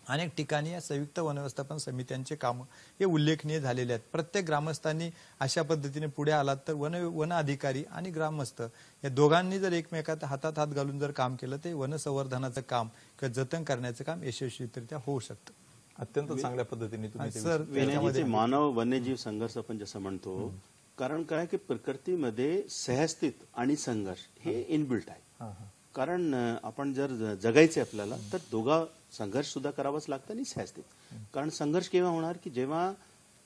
अनेक ठिकाणी या संयुक्त वन व्यवस्थापन समित्यांचे कामं हे उल्लेखनीय झालेले आहेत. प्रत्येक ग्रामस्थांनी अशा पद्धतीने पुढे आलात तर वन अधिकारी आणि ग्रामस्थ या दोघांनी जर एकमेकात हातात हात घालून जर काम केलं ते वन संवर्धनाचं काम किंवा जतन करण्याचं काम यशस्वीरित्या होऊ शकतं. अत्यंत चांगल्या पद्धतीने तुम्ही ते सर विनयजीचे मानव वन्यजीव संघर्ष आपण जसं म्हणतो, कारण काय की प्रकृतीमध्ये सहअस्तित्व आणि संघर्ष हे इनबिल्ट आहे. कारण आपण जर जगायचे आपल्याला तर दोघा संघर्ष सुद्धा करावाच लागतं आणि सहअस्तित्व. कारण संघर्ष केव्हा होणार की जेव्हा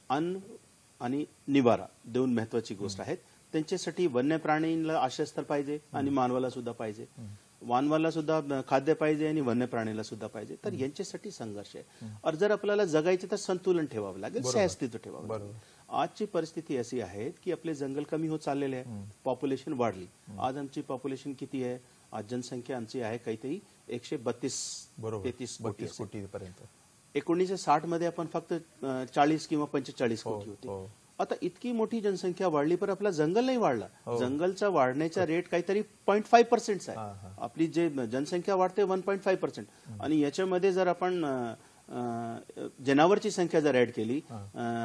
अन्न आणि निवारा दोन महत्वाची गोष्ट आहेत, त्यांच्यासाठी वन्य प्राणीला आश्रयस्थळ पाहिजे आणि मानवाला सुद्धा पाहिजे, मानवाला सुद्धा खाद्य पाहिजे आणि वन्य प्राणीला सुद्धा पाहिजे. तर यांच्यासाठी संघर्ष आहे. और जर आपल्याला जगायचे तर संतुलन ठेवावं लागेल, सहअस्तित्व ठेवावं लागेल. आजची परिस्थिती अशी आहे की आपले जंगल कमी होत चाललेले आहे, पॉप्युलेशन वाढली. आज आमची पॉप्युलेशन किती आहे, आज जनसंख्या आमची आहे काहीतरी 132-33 कोटी पर्यंत. 1960 मध्ये आपण फक्त 40 किंवा 45 कोटी होते. आता इतकी मोठी जनसंख्या वाढली पण आपला जंगल नाही वाढला. जंगलचा वाढण्याचा रेट काहीतरी 0.5% आहे. आपली जे जनसंख्या वाढते 1.5%. आणि याच्यामध्ये जर आपण जनावरची संख्या जर ऍड केली,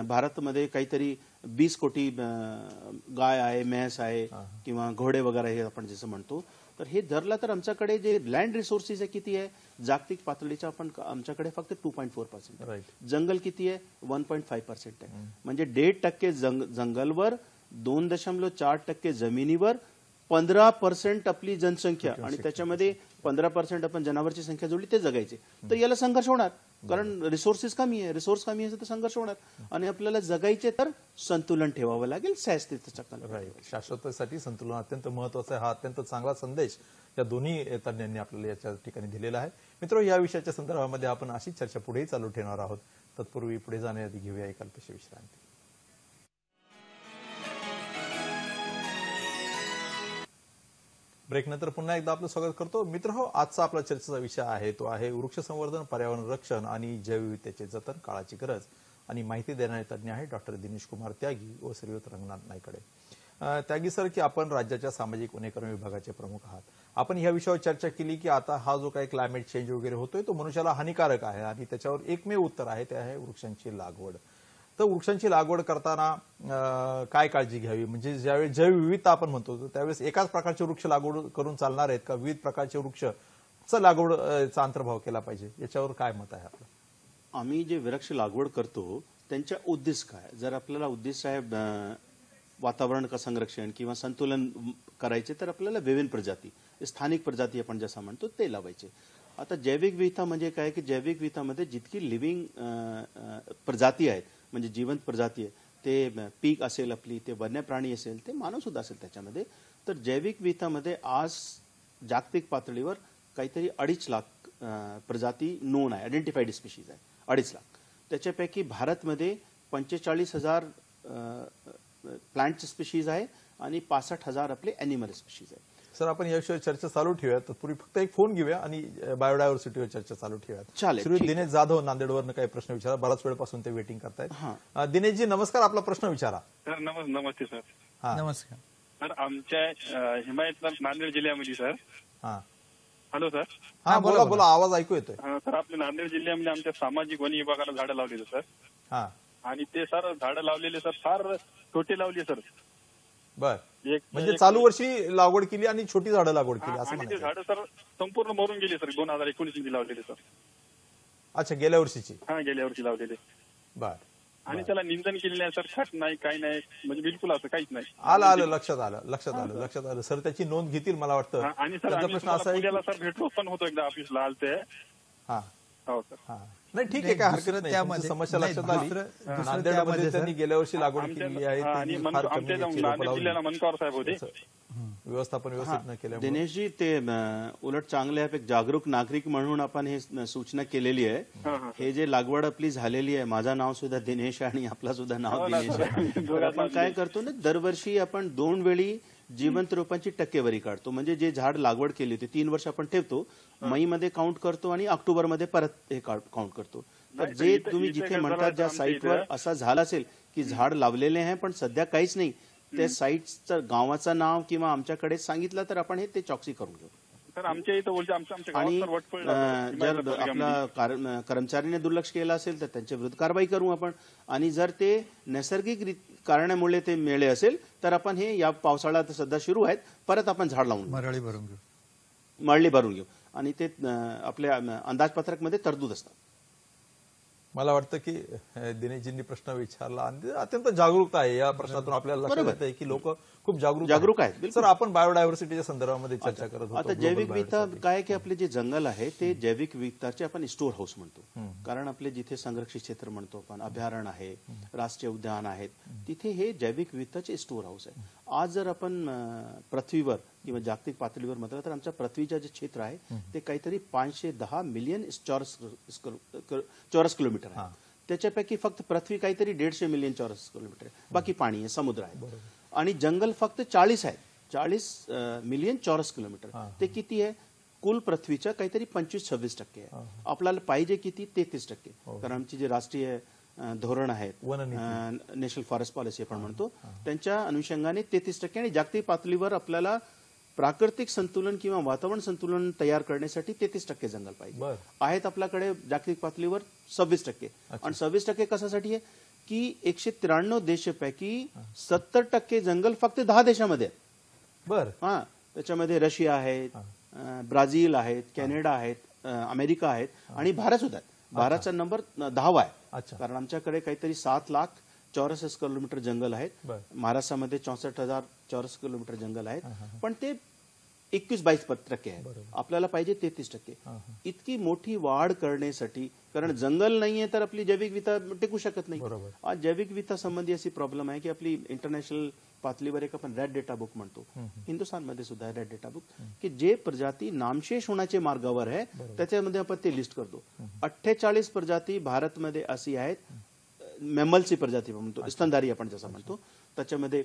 भारतमध्ये काहीतरी 20 कोटी गाय आहे, म्हैस आहे किंवा घोडे वगैरे हे आपण जसं म्हणतो, तर हे धरलं तर आमच्याकडे जे लँड रिसोर्सेस आहे किती आहे जागतिक पातळीच्या, आपण आमच्याकडे फक्त 2.4%. जंगल किती आहे 1.5% आहे. म्हणजे 1.5% जंगलवर 2.4% जमिनीवर 15% आपली जनसंख्या आणि त्याच्यामध्ये 15% आपण जनावरची संख्या जोडली ते जगायचे. तर याला संघर्ष होणार, कारण रिसोर्सेस कमी आहे. रिसोर्स कमी असेल तर संघर्ष होणार आणि आपल्याला जगायचे तर संतुलन ठेवावं लागेल, सहअस्तित्वाचं. शाश्वततेसाठी संतुलन अत्यंत महत्वाचं आहे. हा अत्यंत चांगला संदेश या दोन्ही तज्ञांनी आपल्याला याच्या ठिकाणी दिलेला आहे. मित्र, या विषयाच्या संदर्भामध्ये आपण अशी चर्चा पुढेही चालू ठेवणार आहोत. तत्पूर्वी पुढे जाण्याआधी घेऊया एक अल्पशी विश्रांती. ब्रेकनंतर पुन्हा एकदा आपलं स्वागत करतो. मित्र हो, आजचा आपला चर्चेचा विषय आहे तो आहे वृक्ष संवर्धन, पर्यावरण रक्षण आणि जैवविविधतेचे जतन, काळाची गरज. आणि माहिती देणारे तज्ञ आहे डॉक्टर दिनेश कुमार त्यागी व श्रीयुत रंगनाथ नाईकडे. त्यागी सर, की आपण राज्याच्या सामाजिक वनीकरण विभागाचे प्रमुख आहात. आपण ह्या विषयावर चर्चा केली की आता हा जो काही क्लायमेट चेंज वगैरे होतोय तो मनुष्याला हानिकारक आहे आणि त्याच्यावर एकमेव उत्तर आहे ते आहे वृक्षांची लागवड. तर वृक्षांची लागवड करताना काय काळजी घ्यावी, म्हणजे ज्यावेळी जैवविविधता आपण म्हणतो त्यावेळेस एकाच प्रकारचे वृक्ष लागवड करून चालणार आहेत का, विविध प्रकारचे वृक्षांचा लागवडचा अंतर्भाव केला पाहिजे, याच्यावर काय मत आहे आपलं? आम्ही जे वृक्ष लागवड करतो त्यांच्या उद्देश काय, जर आपल्याला उद्देश आहे वातावरण का संरक्षण किंवा संतुलन करायचे तर आपल्याला विभिन्न प्रजाती, स्थानिक प्रजाती आपण जसं म्हणतो ते लावायचे. आता जैविक विविधता म्हणजे काय की जैविक विविधतामध्ये जितकी लिव्हिंग प्रजाती आहेत, म्हणजे जिवंत प्रजाती आहे, ते पीक असेल आपली, ते वन्य प्राणी असेल, ते मानव सुद्धा असेल त्याच्यामध्ये. तर जैविक विविधतामध्ये आज जागतिक पातळीवर काहीतरी 2.5 लाख प्रजाती नोन आहे, आयडेंटिफाईड स्पीशीज आहे 2.5 लाख. त्याच्यापैकी भारतमध्ये 45,000 प्लांट स्पीशीज आहे आणि 65,000 आपले अॅनिमल स्पीशीज आहे. सर, आपण या विषयावर चर्चा चालू ठेवूया. तत्पूर्वी फक्त एक फोन घेऊया आणि बायोडायव्हर्सिटीवर चर्चा चालू ठेवूया. चालेल. दिनेश जाधव नांदेडवरनं काही प्रश्न विचारा, बराच वेळपासून ते वेटिंग करतायत. दिनेशजी नमस्कार, आपला प्रश्न विचारा. सर नमस्ते सर. नमस्कार सर, आमच्या हिमायतनगर नांदेड जिल्ह्यामध्ये सर. Hello sir. हा, बोला बोला, आवाज ऐकू येतोय. सर, आपल्या नांदेड जिल्ह्यामध्ये आमच्या सामाजिक वन विभागाला झाडं लावलेली सर. हा, आणि ते सर झाडं लावलेले सर फार छोटे लावली सर. बर, म्हणजे चालू वर्षी लागवड केली आणि छोटी झाडं लागवड केली असं आणि ते म्हणायचं. झाडं सर संपूर्ण मरून गेली सर 2019 मध्ये लावलेले सर. अच्छा, गेल्या वर्षीची. हा, गेल्या वर्षी लावलेले. बर. आणि त्याला निंदन केलेलं नाही सर, खत नाही, काही नाही, म्हणजे बिलकुल असं काहीच नाही. आलं लक्षात आलं सर. त्याची नोंद घेतील मला वाटतं. आणि सर त्यांचा प्रश्न असा आहे उद्याला सर भेटलो पण होतो एकदा ऑफिसला आलते. हा, हो सर. नाही ठीक आहे, काय हरकत नाही. तुमची त्यामध्ये समस्या लक्षात आली. नांदेडमध्ये त्यांनी गेल्या वर्षी लागवड केलेली आहे. आणि त्यांनी फार कमी आमच्या याची रोपं नांदेड लावली. जिल्ह्याला मनकावर साहेब होते. व्यवस्थापन व्यवस्थित न केल्यामुळे. दिनेशजी, ते उलट चांगले आहे. एक जागरूक नागरिक म्हणून आपण हे सूचना केलेली आहे. हे जे लागवड आपली झालेली आहे, माझं नाव सुद्धा दिनेश आणि आपला सुद्धा नाव दिनेश आहे. तर आपण काय करतो ना, दरवर्षी आपण 2 वेळी जिवंत रोपांची टक्केवारी काढतो. म्हणजे जे झाड लागवड केली होती 3 वर्ष आपण ठेवतो, मई मध्ये काउंट करतो आणि ऑक्टोबर मध्ये परत हे काउंट करतो. तर जे तुम्ही जिथे म्हणतात ज्या साईटवर असा झाला असेल की झाड लावलेले आहे पण सध्या काहीच नाही, त्या साईटचं गावाचं नाव किंवा आमच्याकडे सांगितलं तर आपण ते चॉक्सी करून घेऊ. सर आमच्या इथं बोलतो आमच्या आणि गावात वटफळ जातं. जर आपला कर्मचाऱ्याने दुर्लक्ष केलं असेल तर त्यांच्या विरुद्ध कारवाई करू आपण. आणि जर ते नैसर्गिक कारणामुळे ते मेले असेल तर आपण हे या पावसाळ्यात सध्या सुरू आहेत, परत आपण झाड लावून मळली भरून घेऊ. आणि ते आपल्या अंदाजपत्रकमध्ये तरतूद असतात. मला वाटतं की दिनेशजींनी प्रश्न विचारला आणि अत्यंत जागरूकता आहे या प्रश्नातून. आपल्याला लक्षात येतं की लोक खूप जागरूक आहेत. सर, आपण बायोडायव्हर्सिटीच्या संदर्भामध्ये चर्चा करत होतो. आता जैविक विविधता काय की आपले जे जंगल आहे ते जैविक विविधताचे आपण स्टोर हाऊस म्हणतो. कारण आपले जिथे संरक्षित क्षेत्र म्हणतो आपण, अभयारण्य आहे, राष्ट्रीय उद्यान आहेत, तिथे हे जैविक विविधताचे स्टोर हाऊस आहे. आज जर आपण पृथ्वीवर किंवा जागतिक पातळीवर म्हटलं तर आमच्या पृथ्वीचं जे क्षेत्र आहे ते काहीतरी 510 मिलियन चौरस किलोमीटर आहे. त्याच्यापैकी फक्त पृथ्वी काहीतरी 150 मिलियन चौरस किलोमीटर आहे. बाकी पाणी आहे, समुद्र आहे. आणि जंगल फक्त 40 आहे, 40 मिलियन चौरस किलोमीटर. ते किती आहे? कुल पृथ्वीच्या काहीतरी 25-26% आहे. आपल्याला पाहिजे किती? 33%. कारण आमची जे राष्ट्रीय धोरण आहेत, नॅशनल फॉरेस्ट पॉलिसी आपण म्हणतो, त्यांच्या अनुषंगाने 33%. आणि जागतिक पातळीवर आपल्याला प्राकृतिक संतुलन किंवा वातावरण संतुलन तयार करण्यासाठी 33% जंगल पाहिजे आहेत. आपल्याकडे जागतिक पातळीवर 26%. आणि 26% कशासाठी आहे की 193 देशापैकी 70% जंगल फक्त 10 देशामध्ये आहे. त्याच्यामध्ये रशिया आहेत, ब्राझील आहेत, कॅनडा आहेत, अमेरिका आहेत आणि भारत सुद्धा आहे. भारतचा नंबर 10वा आहे. कारण आमच्याकडे काहीतरी 7 लाख चौरस किलोमीटर जंगल आहेत. महाराष्ट्रामध्ये 64,000 चौरस किलोमीटर जंगल आहेत. पण ते 21-22% आहे. आपल्याला पाहिजे 33%. इतकी मोठी वाढ करण्यासाठी, कारण जंगल नाहीये तर आपली जैविक विविधता टिकू शकत नाही. आज जैविक विविधता संबंधी अशी प्रॉब्लेम आहे की आपली इंटरनॅशनल पातळीवर एक आपण रेड डेटा बुक म्हणतो, हिंदुस्थानमध्ये सुद्धा रेड डेटा बुक, की जे प्रजाती नामशेष होण्याच्या मार्गावर आहे त्याच्यामध्ये आपण ते लिस्ट करतो. 48 प्रजाती भारतमध्ये अशी आहेत, मॅमल्सची प्रजाती म्हणतो, स्तनधारी आपण जसं म्हणतो. त्याच्यामध्ये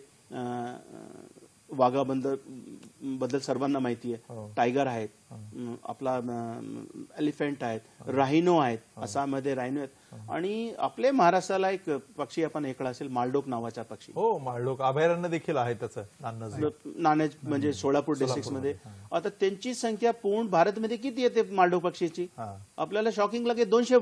वाघाबद्दल सर्वांना माहिती आहे. टायगर आहेत, आपला एलिफंट आहेत, राहिनो आहेत, आसाममध्ये राहिनो आहेत. आणि आपले महाराष्ट्राला एक पक्षी आपण ऐकला असेल, मालडोक नावाचा पक्षी. हो, मालडोक अभयारण्य देखील आहे त्याचं, नाणेज म्हणजे सोलापूर डिस्ट्रिक्ट मध्ये. आता त्यांची संख्या पूर्ण भारतमध्ये किती येते मालडोक पक्षीची? आपल्याला शॉकिंग लागे 200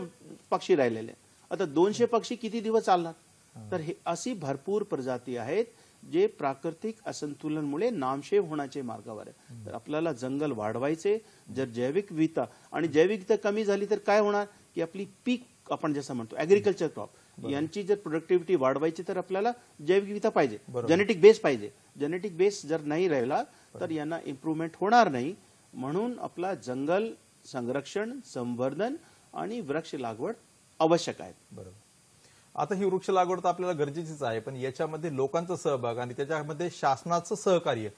पक्षी राहिलेले. आता 200 पक्षी किती दिवस चालणार? तर हे अशी भरपूर प्रजाती आहेत जे प्राकृतिक असंतुलनमुळे नामशेष होण्याच्या मार्गावर आहे. तर आपल्याला जंगल वाढवायचे. जर जैविक विविधता आणि जैविक विविधता कमी झाली तर काय होणार की आपली पीक आपण जसं म्हणतो ऍग्रिकल्चर क्रॉप यांची जर प्रोडक्टिव्हिटी वाढवायची तर आपल्याला जैविक विविधता पाहिजे, जेनेटिक बेस पाहिजे. जेनेटिक बेस जर नाही राहिला तर यांना इम्प्रूव्हमेंट होणार नाही. म्हणून आपला जंगल संरक्षण, संवर्धन आणि वृक्ष लागवड आवश्यक आहे. बरोबर. आता ही वृक्ष लागवड तर आपल्याला गरजेचीच आहे, पण याच्यामध्ये लोकांचा सहभाग आणि त्याच्यामध्ये शासनाचं सहकार्य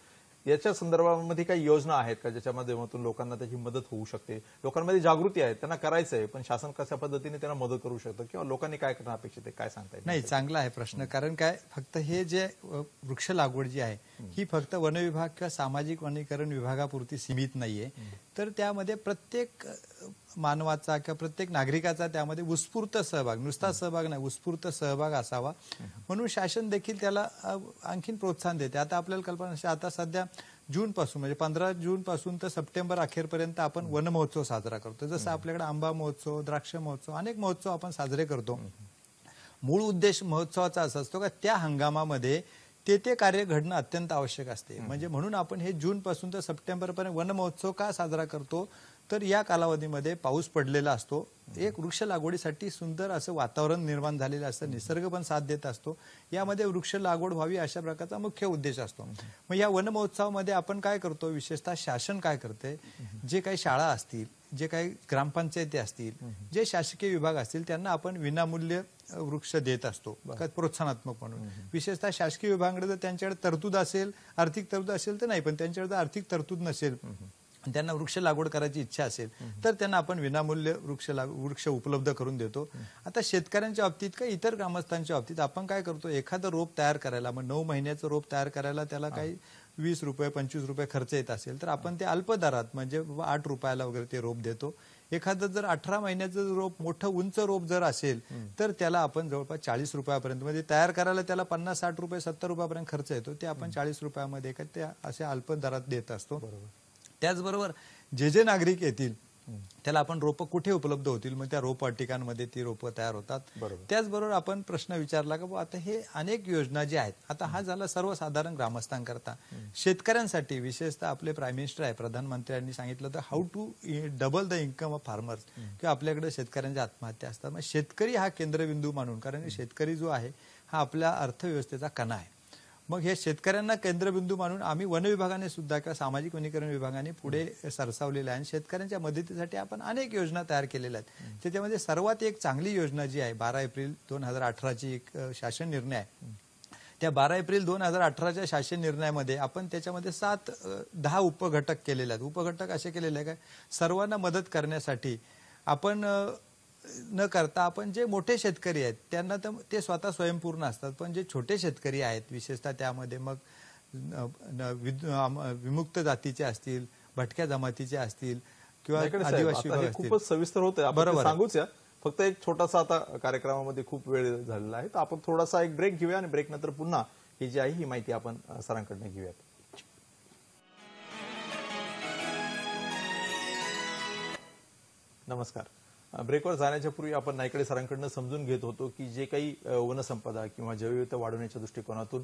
याच्या संदर्भामध्ये काही योजना आहेत का ज्याच्यामध्ये लोकांना त्याची मदत होऊ शकते? लोकांमध्ये जागृती आहे, त्यांना करायचं आहे, पण शासन कशा पद्धतीने त्यांना मदत करू शकतं किंवा लोकांनी काय करणं अपेक्षित आहे, काय सांगता येईल? नाही, चांगला आहे प्रश्न. कारण काय, फक्त हे जे वृक्ष लागवड जी आहे ही फक्त वन विभाग किंवा सामाजिक वनीकरण विभागापुरती सीमित नाहीये. तर त्यामध्ये प्रत्येक मानवाचा किंवा प्रत्येक नागरिकाचा त्यामध्ये उत्स्फूर्त सहभाग, नुसता सहभाग नाही, उत्स्फूर्त सहभाग असावा. म्हणून शासन देखील त्याला आणखीन प्रोत्साहन देते. आता आपल्याला कल्पना अशी, आता सध्या जून पासून म्हणजे 15 जून पासून तर सप्टेंबर अखेरपर्यंत आपण वन महोत्सव साजरा करतो. जसं आपल्याकडे आंबा महोत्सव, द्राक्ष महोत्सव, अनेक महोत्सव आपण साजरे करतो. मूळ उद्देश महोत्सवाचा असा असतो का त्या हंगामामध्ये ते कार्य घडणं अत्यंत आवश्यक असते. म्हणजे म्हणून आपण हे जून पासून तर सप्टेंबर पर्यंत वन महोत्सव का साजरा करतो? तर या कालावधीमध्ये पाऊस पडलेला असतो, एक वृक्ष लागवडीसाठी सुंदर असं वातावरण निर्माण झालेलं असतं, निसर्ग पण साथ देत असतो. यामध्ये वृक्ष लागवड व्हावी अशा प्रकारचा मुख्य उद्देश असतो. मग या वन महोत्सवामध्ये आपण काय करतो, विशेषतः शासन काय करते, जे काही शाळा असतील, जे काही ग्रामपंचायती असतील, जे शासकीय विभाग असतील, त्यांना आपण विनामूल्य वृक्ष देत असतो प्रोत्साहनात्मक म्हणून. विशेषतः शासकीय विभागाकडे जर त्यांच्याकडे तरतूद असेल, आर्थिक तरतूद असेल तर नाही, पण त्यांच्याकडे जर आर्थिक तरतूद नसेल, त्यांना वृक्ष लागवड करायची इच्छा असेल तर त्यांना आपण विनामूल्य वृक्ष उपलब्ध करून देतो. आता शेतकऱ्यांच्या बाबतीत का इतर ग्रामस्थांच्या बाबतीत आपण काय करतो, एखादं रोप तयार करायला, मग 9 महिन्याचं रोप तयार करायला त्याला काही 20 रुपये 25 रुपये खर्च येत असेल तर आपण ते अल्प दरात म्हणजे 8 रुपयाला वगैरे ते रोप देतो. एखादं जर 18 महिन्याचं रोप, मोठं उंच रोप जर असेल तर त्याला आपण जवळपास 40 रुपयापर्यंत, म्हणजे तयार करायला त्याला 50-60 रुपये 70 रुपयापर्यंत खर्च येतो, ते आपण 40 रुपयामध्ये ते असे अल्प दरात देत असतो. त्याचबरोबर जे नागरिक येतील त्याला आपण रोपं कुठे उपलब्ध होतील, मग त्या रोपवाटिकांमध्ये ती रोपं तयार होतात. त्याचबरोबर आपण प्रश्न विचारला की आता हे अनेक योजना ज्या आहेत, आता हा झाला सर्वसाधारण ग्रामस्थांकरता. शेतकऱ्यांसाठी विशेषतः आपले प्राईम मिनिस्टर आहे, प्रधानमंत्र्यांनी सांगितलं तर how to double the income of farmers, किंवा आपल्याकडे शेतकऱ्यांच्या आत्महत्या असतात. मग शेतकरी हा केंद्रबिंदू मानून, कारण शेतकरी जो आहे हा आपल्या अर्थव्यवस्थेचा कणा आहे, मग हे शेतकऱ्यांना केंद्रबिंदू मानून आम्ही वन विभागाने सुद्धा किंवा सामाजिक वनीकरण विभागाने पुढे सरसावलेलं आहे. आणि शेतकऱ्यांच्या मदतीसाठी आपण अनेक योजना तयार केलेल्या आहेत. त्याच्यामध्ये सर्वात एक चांगली योजना जी आहे 12 एप्रिल 2018ची एक शासन निर्णय आहे. त्या 12 एप्रिल 2018च्या शासन निर्णयामध्ये आपण त्याच्यामध्ये 7-10 उपघटक केलेले आहेत. उपघटक असे केलेले आहे काय, सर्वांना मदत करण्यासाठी आपण न करता आपण जे मोठे शेतकरी आहेत त्यांना तर ते स्वतः स्वयंपूर्ण असतात, पण जे छोटे शेतकरी आहेत विशेषतः त्यामध्ये मग विमुक्त जातीचे असतील, भटक्या जमातीचे असतील किंवा आदिवासी विभाग असतील. खूपच सविस्तर होतं, बरोबर सांगूच या. फक्त एक छोटासा आता कार्यक्रमामध्ये खूप वेळ झालेला आहे, तर आपण थोडासा एक ब्रेक घेऊया आणि ब्रेक नंतर पुन्हा ही जी आहे ही माहिती आपण सरांकडनं घेऊयात. नमस्कार. ब्रेकवर जाण्याच्या पूर्वी आपण नायकडे सरांकडनं समजून घेत होतो की जे काही वनसंपदा किंवा जैवविविधता वाढवण्याच्या दृष्टिकोनातून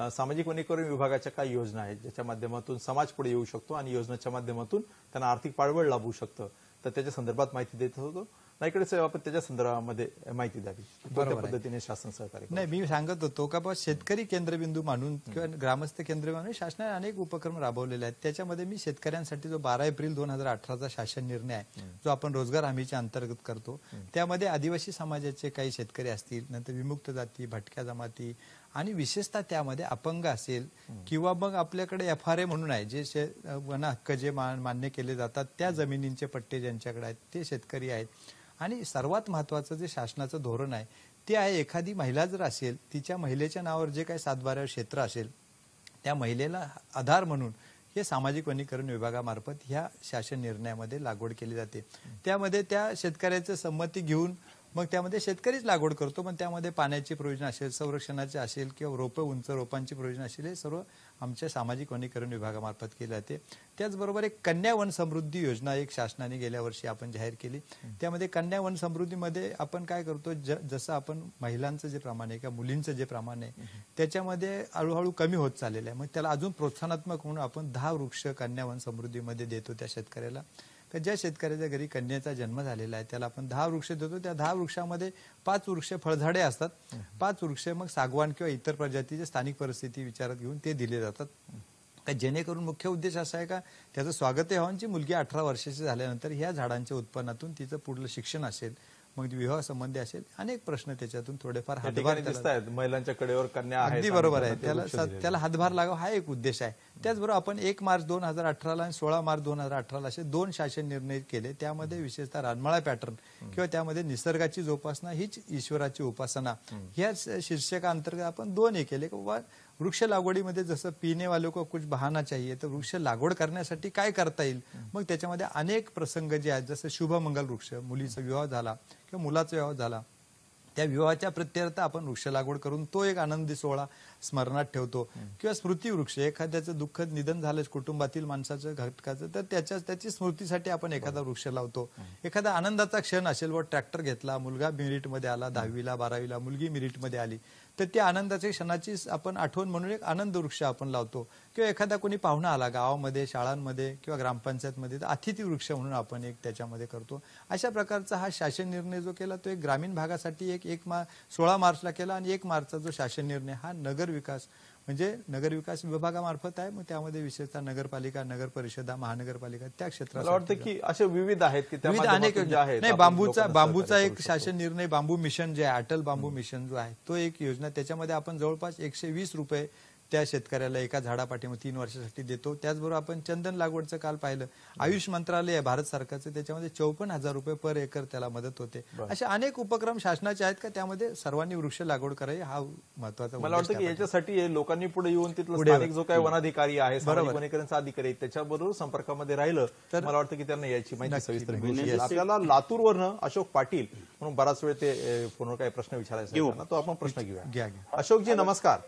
सामाजिक वनीकरण विभागाच्या काही योजना आहेत ज्याच्या माध्यमातून समाज पुढे येऊ शकतो आणि योजनेच्या माध्यमातून त्यांना आर्थिक पाठबळ लाभू शकतं, तर त्याच्या संदर्भात माहिती देत होतो. नायकडे साहेब, आपण त्याच्या संदर्भामध्ये माहिती द्यावी, कोणत्या पद्धतीने शासन सहकार्य. नाही, मी सांगत होतो का बा शेतकरी केंद्रबिंदू मानून किंवा ग्रामस्थ केंद्र मानून शासनाने अनेक उपक्रम राबवलेले आहेत. त्याच्यामध्ये मी शेतकऱ्यांसाठी जो 12 एप्रिल 2018चा शासन निर्णय आहे जो आपण रोजगार हमीच्या अंतर्गत करतो, त्यामध्ये आदिवासी समाजाचे काही शेतकरी असतील, नंतर विमुक्त जाती, भटक्या जमाती आणि विशेषतः त्यामध्ये अपंग असेल किंवा मग आपल्याकडे FRA म्हणून आहे, जे वन हक्क जे मान्य केले जातात त्या जमिनींचे पट्टे ज्यांच्याकडे आहेत ते शेतकरी आहेत. आणि सर्वात महत्वाचं जे शासनाचं धोरण आहे ते आहे, एखादी महिला जर असेल तिच्या महिलेच्या नावावर जे काही 7/12 क्षेत्र असेल त्या महिलेला आधार म्हणून हे सामाजिक वनीकरण विभागामार्फत ह्या शासन निर्णयामध्ये लागवड केली जाते. त्यामध्ये त्या शेतकऱ्याचं संमती घेऊन मग त्यामध्ये शेतकरीच लागवड करतो, पण त्यामध्ये पाण्याची प्रोविजन असेल, संरक्षणाचे असेल किंवा उंच रोपांची प्रोविजन असेल, हे सर्व आमच्या सामाजिक वनीकरण विभागामार्फत केले जाते. त्याचबरोबर एक कन्या वन समृद्धी योजना एक शासनाने गेल्या वर्षी आपण जाहीर केली. त्यामध्ये कन्या वन समृद्धीमध्ये आपण काय करतो, जसं आपण महिलांचं जे प्रमाण आहे किंवा मुलींचं जे प्रमाण आहे त्याच्यामध्ये हळूहळू कमी होत चाललेलं आहे. मग त्याला अजून प्रोत्साहनात्मक म्हणून आपण 10 वृक्ष कन्या वन समृद्धीमध्ये देतो त्या शेतकऱ्याला. तर ज्या शेतकऱ्याच्या घरी कन्याचा जन्म झालेला आहे त्याला आपण 10 वृक्ष देतो. त्या 10 वृक्षामध्ये 5 वृक्ष फळझाडे असतात, 5 वृक्ष मग सागवान किंवा इतर प्रजातीचे स्थानिक परिस्थिती विचारात घेऊन ते दिले जातात. का जेणेकरून मुख्य उद्देश असा आहे का त्याचं स्वागत व्हावं, जी मुलगी 18 वर्षाची झाल्यानंतर ह्या झाडांच्या उत्पन्नातून तिचं पुढलं शिक्षण असेल, मग विवाह संबंधी असेल, अनेक प्रश्न त्याच्यातून थोडेफार हातभार दिसत आहेत. महिलांच्या कडेवर कन्या आहे, अगदी बरोबर आहे, त्याला हातभार लागावा हा एक उद्देश आहे. त्याचबरोबर आपण 1 मार्च 2018ला आणि 16 मार्च 2018ला असे 2 शासन निर्णय केले. त्यामध्ये विशेषतः रानमाळा पॅटर्न किंवा त्यामध्ये निसर्गाची जोपासना हीच ईश्वराची उपासना ह्या शीर्षकाअंतर्गत आपण 2 हे केले की बाबा वृक्ष लागवडीमध्ये जसं पिणे वालों को कुछ बहाना चाहिए, तर वृक्ष लागवड करण्यासाठी काय करता येईल. मग त्याच्यामध्ये अनेक प्रसंग जे आहेत, जसं शुभमंगल वृक्ष, मुलीचा विवाह झाला किंवा मुलाचा विवाह झाला, त्या विवाहाच्या प्रत्यर्थ आपण वृक्ष लागवड करून तो एक आनंदी सोहळा स्मरणात ठेवतो, किंवा स्मृतिवृक्ष, एखाद्याचं दुःखद निधन झालं कुटुंबातील माणसाचं घटकाचं, तर त्याची स्मृतीसाठी आपण एखादा वृक्ष लावतो. एखादा आनंदाचा क्षण असेल, व ट्रॅक्टर घेतला, मुलगा मेरिटमध्ये आला, 10वीला 12वीला मुलगी मेरिटमध्ये आली, तर त्या आनंदाच्या क्षणाची आपण आठवण म्हणून एक आनंद वृक्ष आपण लावतो. किंवा एखादा कोणी पाहुणा आला गावामध्ये, शाळांमध्ये किंवा ग्रामपंचायतमध्ये, तर अतिथी वृक्ष म्हणून आपण एक त्याच्यामध्ये करतो. अशा प्रकारचा हा शासन निर्णय जो केला तो एक ग्रामीण भागासाठी 16 मार्चला केला, आणि 1 मार्चचा जो शासन निर्णय हा नगर विकास म्हणजे नगर विकास विभागामार्फत आहे. मग त्यामध्ये विशेषतः नगरपालिका, नगर परिषदा, महानगरपालिका त्या क्षेत्रात मला वाटतं की असे विविध आहेत की त्या विविध अनेक माध्यमातून जे आहेत, नाही, आपण बांबूचा लोकांना सहकार्य एक करू शकतो. शासन निर्णय, बांबू मिशन जे आहे, अटल बांबू मिशन जो आहे, तो एक योजना, त्याच्यामध्ये आपण जवळपास 120 रुपये त्या शेतकऱ्याला एका झाडापाठीमध्ये 3 वर्षासाठी देतो. त्याचबरोबर आपण चंदन लागवडचं काल पाहिलं, आयुष मंत्रालय आहे भारत सरकारचं, त्याच्यामध्ये 54,000 रुपये पर एकर त्याला मदत होते. असे अनेक उपक्रम शासनाचे आहेत का त्यामध्ये सर्वांनी वृक्ष लागवड करावी, हा महत्वाचा मला वाटतं की याच्यासाठी लोकांनी पुढे येऊन तिथलं पुढे स्थानिक जो काही वनाधिकारी आहे, बरोबर. सामाजिक वनीकरणचा अधिकारी आहे, त्याच्याबरोबर संपर्कामध्ये राहिलं तर मला वाटतं की त्यांना याची माहिती सविस्तर मिळू शकेल. आपल्याला लातूरवरनं अशोक पाटील म्हणून बराच वेळ ते फोनवर काही प्रश्न विचारायचा आहे त्यांना, तो आपण प्रश्न घेऊया. घ्या. अशोकजी नमस्कार.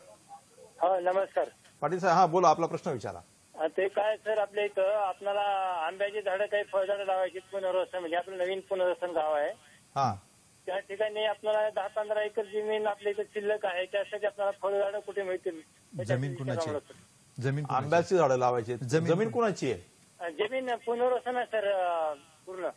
हो नमस्कार. पाटील साहेब, हा बोला, आपला प्रश्न विचारा. ते काय सर, आपल्या इथं आपल्याला आंब्याची झाडं काही फळझाडं लावायची पुनर्वसन, म्हणजे आपलं नवीन पुनर्वसन गाव आहे, हा त्या ठिकाणी आपल्याला 10-15 एकर जमीन आपल्या इथं शिल्लक आहे, त्यासाठी आपल्याला फळझाडं कुठे मिळतील? जमीन कुणाची आहे? जमीन कुणाची? आंब्याची झाडं लावायची. जमीन कुणाची आहे? जमीन पुनर्वसन आहे सर, पूर्ण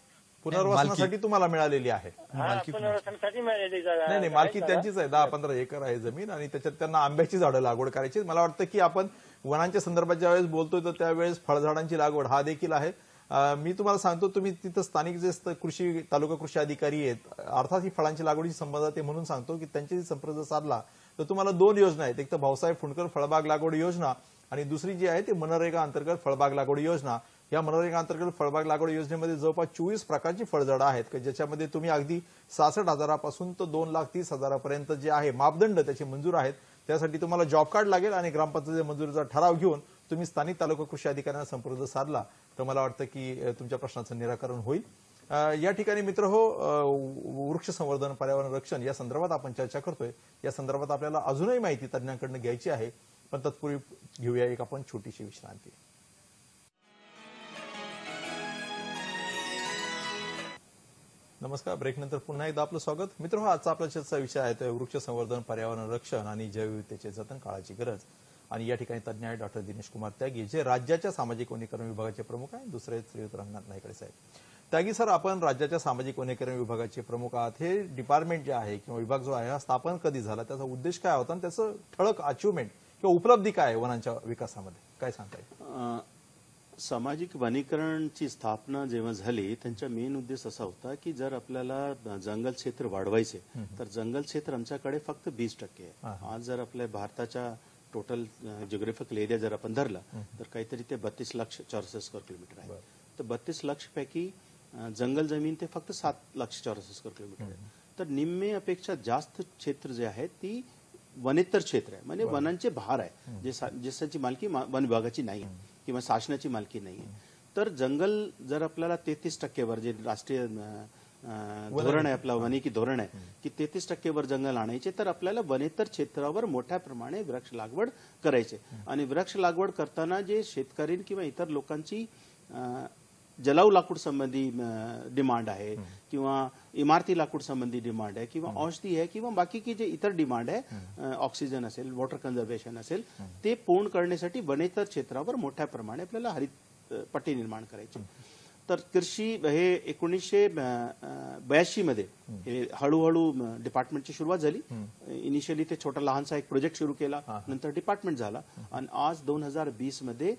पुनर्वसनासाठी तुम्हाला मिळालेली आहे. पुनर्वसनासाठी मिळालेली जागा नाही नाही, मालकी त्यांचीच आहे. 10-15 एकर आहे जमीन, आणि त्याच्यात त्यांना आंब्याची झाडं लागवड करायची. मला वाटतं की आपण वनांच्या संदर्भात ज्यावेळेस बोलतोय तर त्यावेळेस फळझाडांची लागवड हा देखील आहे. मी तुम्हाला सांगतो, तुम्ही तिथं स्थानिक जे तालुका कृषी अधिकारी आहेत, अर्थात ही फळांची लागवडीची संबंध आहे म्हणून सांगतो की त्यांच्याशी संपर्क साधला तर तुम्हाला 2 योजना आहेत. एक तर भाऊसाहेब फुंडकर फळबाग लागवड योजना, आणि दुसरी जी आहे ती मनरेगा अंतर्गत फळबाग लागवड योजना. या मनरेगा अंतर्गत फळबाग लागवड योजनेमध्ये जवळपास 24 प्रकारची फळझाडं आहेत की ज्याच्यामध्ये तुम्ही अगदी 66,000 पासून तर 2,30,000 पर्यंत जे आहे मापदंड त्याचे मंजूर आहेत. त्यासाठी तुम्हाला जॉब कार्ड लागेल, आणि ग्रामपंचायत मंजुरीचा ठराव घेऊन तुम्ही स्थानिक तालुका कृषी अधिकाऱ्यांना संपर्क साधला तर मला वाटतं की तुमच्या प्रश्नाचं निराकरण होईल. या ठिकाणी मित्र हो, वृक्ष संवर्धन, पर्यावरण रक्षण या संदर्भात आपण चर्चा करतोय. या संदर्भात आपल्याला अजूनही माहिती तज्ज्ञांकडून घ्यायची आहे, पण तत्पूर्वी घेऊया एक आपण छोटीशी विश्रांती. नमस्कार. ब्रेकनंतर पुन्हा एकदा आपलं स्वागत. मित्र, आजचा आपला चर्चा विषय आहे तो वृक्ष संवर्धन, पर्यावरण रक्षण आणि जैवविविधतेचे जतन, काळाची गरज. आणि या ठिकाणी तज्ज्ञ आहेत डॉक्टर दिनेश कुमार त्यागी, जे राज्याच्या सामाजिक वनीकरण विभागाचे प्रमुख आहेत. दुसरे श्रीयुत रंगनाथ नाईकडे साहेब. त्यागी सर, आपण राज्याच्या सामाजिक वनीकरण विभागाचे प्रमुख आहात. हे डिपार्टमेंट जे आहे किंवा विभाग जो आहे हा स्थापन कधी झाला, त्याचा उद्देश काय होता, आणि त्याचं ठळक अचिव्हमेंट किंवा उपलब्धी काय आहे वनांच्या विकासामध्ये, काय सांगता येईल? सामाजिक वनीकरणची स्थापना जेव्हा झाली, त्यांचा मेन उद्देश असा होता की जर आपल्याला जंगल क्षेत्र वाढवायचे तर जंगल क्षेत्र आमच्याकडे फक्त 20% आहे. आज जर आपल्या भारताच्या टोटल जिओग्राफिकल एरिया जर आपण धरला तर काहीतरी ते 32 लाख चौरस स्क्वेअर किलोमीटर आहे. तर 32 लाख पैकी जंगल जमीन ते फक्त 7 लाख चौरस स्क्वेअर किलोमीटर आहे. तर निम्मे अपेक्षा जास्त क्षेत्र जे आहे ती वनेतर क्षेत्र आहे, म्हणजे वनांचे भार आहे, ज्याची मालकी वन विभागाची नाही किंवा शासनाची मालकी नाही आहे. तर जंगल जर आपल्याला 33% वर, जे राष्ट्रीय धोरण आहे आपला वनिकी धोरण आहे की 33% वर जंगल आणायचे, तर आपल्याला वनेतर क्षेत्रावर मोठ्या प्रमाणे वृक्ष लागवड करायचे. आणि वृक्ष लागवड करताना जे शेतकरी किंवा इतर लोकांची जलाऊ लाकूड संबंधी डिमांड आहे किंवा इमारती लाकूड संबंधी डिमांड आहे किंवा औषधी आहे किंवा बाकी की जे इतर डिमांड आहे, ऑक्सिजन असेल, वॉटर कन्झर्वेशन असेल, ते पूर्ण करण्यासाठी वनेतर क्षेत्रावर मोठ्या प्रमाणे आपल्याला हरित पट्टी निर्माण करायची. तर कृषी हे 1982 मध्ये हे हळूहळू डिपार्टमेंटची सुरुवात झाली. इनिशियली ते छोटा लहानसा एक प्रोजेक्ट सुरू केला, नंतर डिपार्टमेंट झाला, आणि आज 2020 मध्ये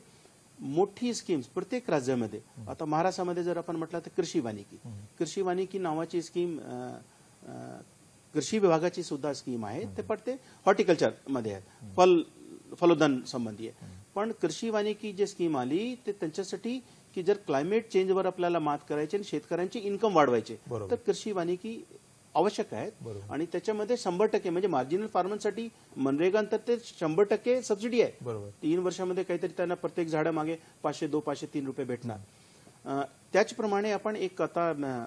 मोठी स्कीम्स प्रत्येक राज्यामध्ये. आता महाराष्ट्रामध्ये जर आपण म्हटलं तर कृषी वानिकी नावाची स्कीम कृषी विभागाची सुद्धा स्कीम आहे. ते पण ते हॉर्टिकल्चर मध्ये आहे, फलोदन संबंधी आहे. पण कृषी वानिकी जे स्कीम आली ते त्यांच्यासाठी की जर क्लायमेट चेंजवर आपल्याला मात करायची आणि शेतकऱ्यांची इन्कम वाढवायचे तर कृषी वानिकी आवश्यक आहेत. आणि त्याच्यामध्ये 100% म्हणजे मार्जिनल फार्मरसाठी मनरेगा अंतर्गत 100% सबसिडी आहे. 3 वर्षामध्ये काहीतरी त्यांना प्रत्येक झाडामागे 503 रुपये भेटणार. त्याचप्रमाणे आपण एक आता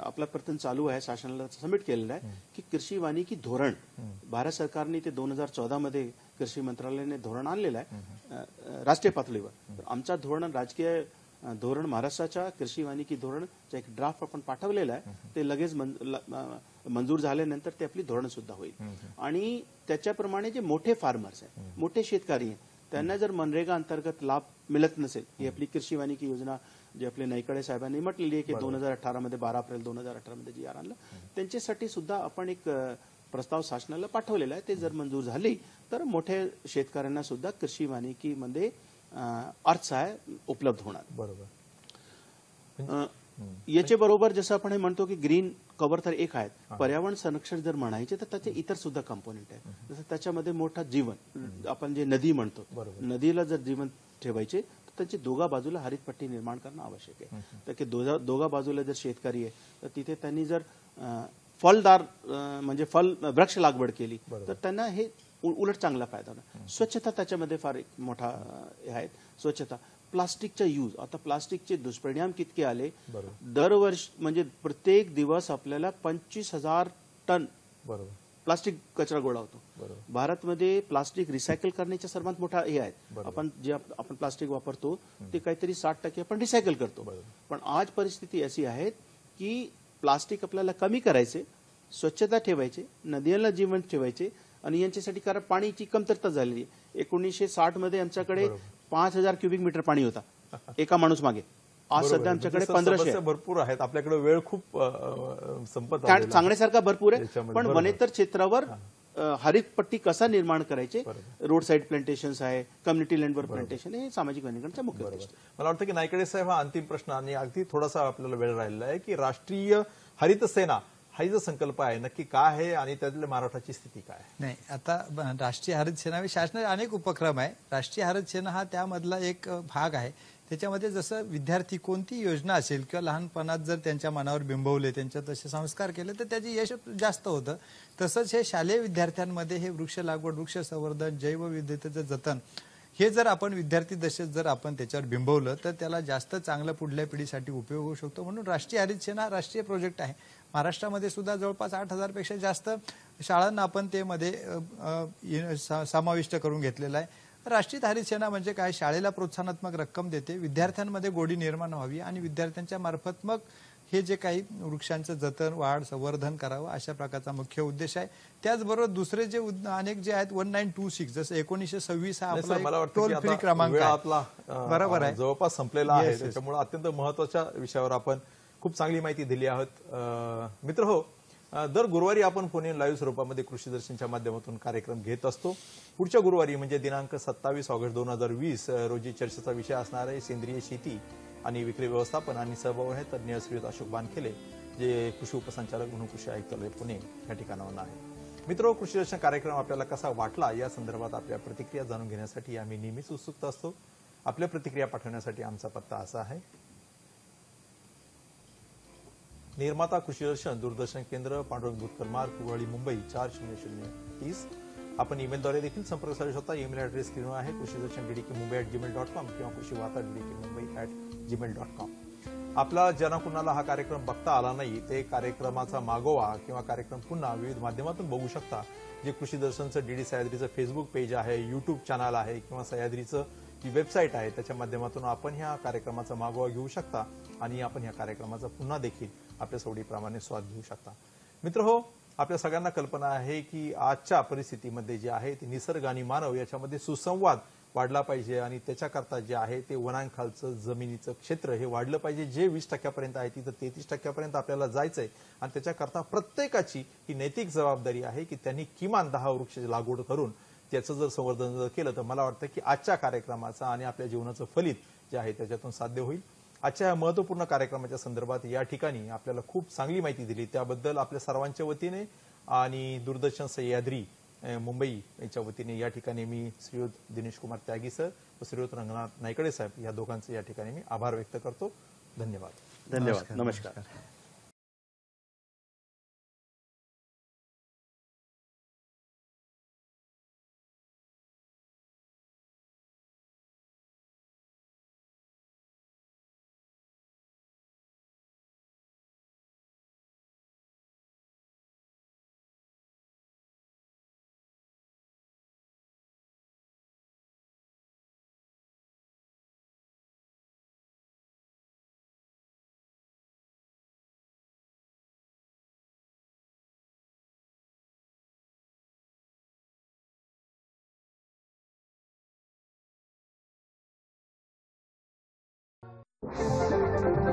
आपला प्रयत्न चालू आहे, शासनाला सबमिट केलेला आहे की कृषी वानिकी धोरण भारत सरकारने ते 2014 मध्ये कृषी मंत्रालयाने धोरण आणलेलं आहे राष्ट्रीय पातळीवर. तर आमचा धोरण राजकीय धोरण महाराष्ट्राच्या कृषी वानिकी धोरणचा एक ड्राफ्ट आपण पाठवलेला आहे. ते लगेच मंजूर झाल्यानंतर ते आपली धोरण सुद्धा होईल. आणि त्याच्याप्रमाणे जे मोठे फार्मर्स आहेत, मोठे शेतकरी आहेत, त्यांना जर मनरेगा अंतर्गत लाभ मिळत नसेल, ही आपली कृषी वानिकी योजना जी आपले नाईकडे साहेबांनी म्हटलेली आहे की 2018 मध्ये 12 एप्रिल 2018 मध्ये जी आणलं, त्यांच्यासाठी सुद्धा आपण एक प्रस्ताव शासनाला पाठवलेला आहे. ते जर मंजूर झाली तर मोठ्या शेतकऱ्यांना सुद्धा कृषी वानिकीमध्ये अर्थसहाय्य उपलब्ध होणार. बरोबर. याच्या बरोबर जसं आपण हे म्हणतो की ग्रीन कव्हर तर एक आहेत, पर्यावरण संरक्षण जर म्हणायचे तर त्याचे इतर सुद्धा कंपोनेंट आहेत. जसं त्याच्यामध्ये मोठा जीवन, आपण जे नदी म्हणतो, नदीला जर जीवन ठेवायचे तर त्याची दोघा बाजूला हरितपट्टी निर्माण करणं आवश्यक आहे. तर की दोघा बाजूला जर शेतकरी आहे तर तिथे त्यांनी जर फलदार म्हणजे वृक्ष लागवड केली तर त्यांना हे उलट चांगला फायदा होणार. स्वच्छता त्याच्यामध्ये फार एक मोठा हे आहे. स्वच्छता, प्लास्टिकचा यूज, आता प्लास्टिकचे दुष्परिणाम कितके आले. दरवर्षी म्हणजे प्रत्येक दिवस आपल्याला 25,000 टन प्लास्टिक कचरा गोळा होतो. भारतमध्ये प्लास्टिक रिसायकल करण्याचा सर्वात मोठा हे आहे. आपण प्लास्टिक वापरतो ते काहीतरी 60% आपण रिसायकल करतो. पण आज परिस्थिती अशी आहे की प्लास्टिक आपल्याला कमी करायचे, स्वच्छता ठेवायचे, नद्यांना जीवन ठेवायचे आणि यांच्यासाठी कारण पाणीची कमतरता झालेली आहे. 1960 मध्ये आमच्याकडे 5,000 क्युबिक मीटर पाणी होता एका माणूस मागे. आज सध्या आमच्याकडे 1500 भरपूर आहेत. आपल्याकडे वेळ खूप संपत सांगण्यासारखा भरपूर आहे. पण वनेतर क्षेत्रावर हरितपट्टी कसा निर्माण करायचे, रोड साईड प्लांटेशन्स आहे, कम्युनिटी लँडवर प्लांटेशन, हे सामाजिक वनीकरणाचा मुख्य उद्देश. मला वाटतं की नायकडे साहेब हा अंतिम प्रश्न आणि अगदी थोडासा आपल्याला वेळ राहिलेला आहे की राष्ट्रीय हरित सेना हा जो संकल्प आहे नक्की काय आहे आणि त्यातल्या महाराष्ट्राची स्थिती काय आहे? नाही, आता राष्ट्रीय हरित सेना शासनाचे अनेक उपक्रम आहे. राष्ट्रीय हरित सेना हा त्यामधला एक भाग आहे. त्याच्यामध्ये जसं विद्यार्थी कोणती योजना असेल किंवा लहानपणात जर त्यांच्या मनावर बिंबवले, त्यांच्या तसे संस्कार केले तर त्याचे यश जास्त होतं. तसंच हे शालेय विद्यार्थ्यांमध्ये हे वृक्ष लागवड, वृक्ष संवर्धन, जैवविविधतेचं जतन हे जर आपण विद्यार्थी दशेत जर आपण त्याच्यावर बिंबवलं तर त्याला जास्त चांगलं पुढल्या पिढीसाठी उपयोग होऊ शकतो. म्हणून राष्ट्रीय हरित सेना राष्ट्रीय प्रोजेक्ट आहे. महाराष्ट्रामध्ये सुद्धा जवळपास 8,000 पेक्षा जास्त शाळांना आपण ते मध्ये समाविष्ट करून घेतलेला आहे. राष्ट्रीय हरित सेना म्हणजे काय, शाळेला प्रोत्साहनात्मक रक्कम देते, विद्यार्थ्यांमध्ये गोडी निर्माण व्हावी आणि विद्यार्थ्यांच्या मार्फत मग हे जे काही वृक्षांचं जतन, वाढ, संवर्धन करावं अशा प्रकारचा मुख्य उद्देश आहे. त्याचबरोबर दुसरे जे अनेक जे आहेत 1926 जसं 1926 हा आपला टोल फ्री क्रमांक आहे. बरोबर आहे, जवळपास संपलेला आहे. त्याच्यामुळे अत्यंत महत्वाच्या विषयावर आपण खूप चांगली माहिती दिली आहोत. मित्र हो, दर गुरुवारी आपण फोन इन लाईव्ह स्वरूपामध्ये कृषी दर्शनच्या माध्यमातून कार्यक्रम घेत असतो. पुढच्या गुरुवारी म्हणजे दिनांक 27 ऑगस्ट 2020 रोजी चर्चेचा विषय असणार आहे सेंद्रिय शेती आणि विक्री व्यवस्थापन आणि सहभाग आहे तज्ज्ञ श्रीयुत अशोक बानखेले, जे कृषी उपसंचालक म्हणून कृषी आयुक्तालय पुणे या ठिकाणावर आहे. मित्र, कृषी दर्शन कार्यक्रम आपल्याला कसा वाटला या संदर्भात आपल्या प्रतिक्रिया जाणून घेण्यासाठी आम्ही नेहमीच उत्सुक असतो. आपल्या प्रतिक्रिया पाठवण्यासाठी आमचा पत्ता असा आहे: निर्माता कृषी दर्शन, दूरदर्शन केंद्र, पांडुरंग भुतकर मार्ग, कुरवाडी, मुंबई 400030. आपण ईमेलद्वारे देखील संपर्क साधू शकता. ईमेल ऍड्रेस स्क्रीनवर आहे, कृषीदर्शन@gmail.com किंवा कृषीवार्ता@gmail.com. आपला ज्यांना कुणाला हा कार्यक्रम बघता आला नाही ते कार्यक्रमाचा मागोवा किंवा कार्यक्रम पुन्हा विविध माध्यमातून बघू शकता. जे कृषी दर्शनचं डीडी सह्याद्रीचं फेसबुक पेज आहे, युट्यूब चॅनल आहे किंवा सह्याद्रीचं जी वेबसाईट आहे त्याच्या आपण ह्या कार्यक्रमाचा मागोवा घेऊ शकता आणि आपण ह्या कार्यक्रमाचा पुन्हा देखील आपल्या सवडीप्रमाणे स्वाद घेऊ शकता. मित्र हो, आपल्या सगळ्यांना कल्पना आहे की आजच्या परिस्थितीमध्ये जे आहे ते निसर्ग आणि मानव याच्यामध्ये सुसंवाद वाढला पाहिजे आणि त्याच्याकरता जे आहे ते वनांखालचं जमिनीचं क्षेत्र हे वाढलं पाहिजे. जे 20% आहे तिथं 33% आपल्याला जायचंय आणि त्याच्याकरता प्रत्येकाची ही नैतिक जबाबदारी आहे की त्यांनी किमान 10 वृक्ष लागवड करून त्याचं जर संवर्धन जर केलं तर मला वाटतं की आजच्या कार्यक्रमाचं आणि आपल्या जीवनाचं फलित जे आहे त्याच्यातून साध्य होईल. आजच्या या महत्वपूर्ण कार्यक्रमाच्या संदर्भात या ठिकाणी आपल्याला खूप चांगली माहिती दिली त्याबद्दल आपल्या सर्वांच्या वतीने आणि दूरदर्शन सह्याद्री मुंबई याच्या वतीने या ठिकाणी मी श्रीयुत दिनेश कुमार त्यागी सर व श्रीयुत रंगनाथ नायकडे साहेब या दोघांचे या ठिकाणी मी आभार व्यक्त करतो. धन्यवाद. नमस्कार. आहे.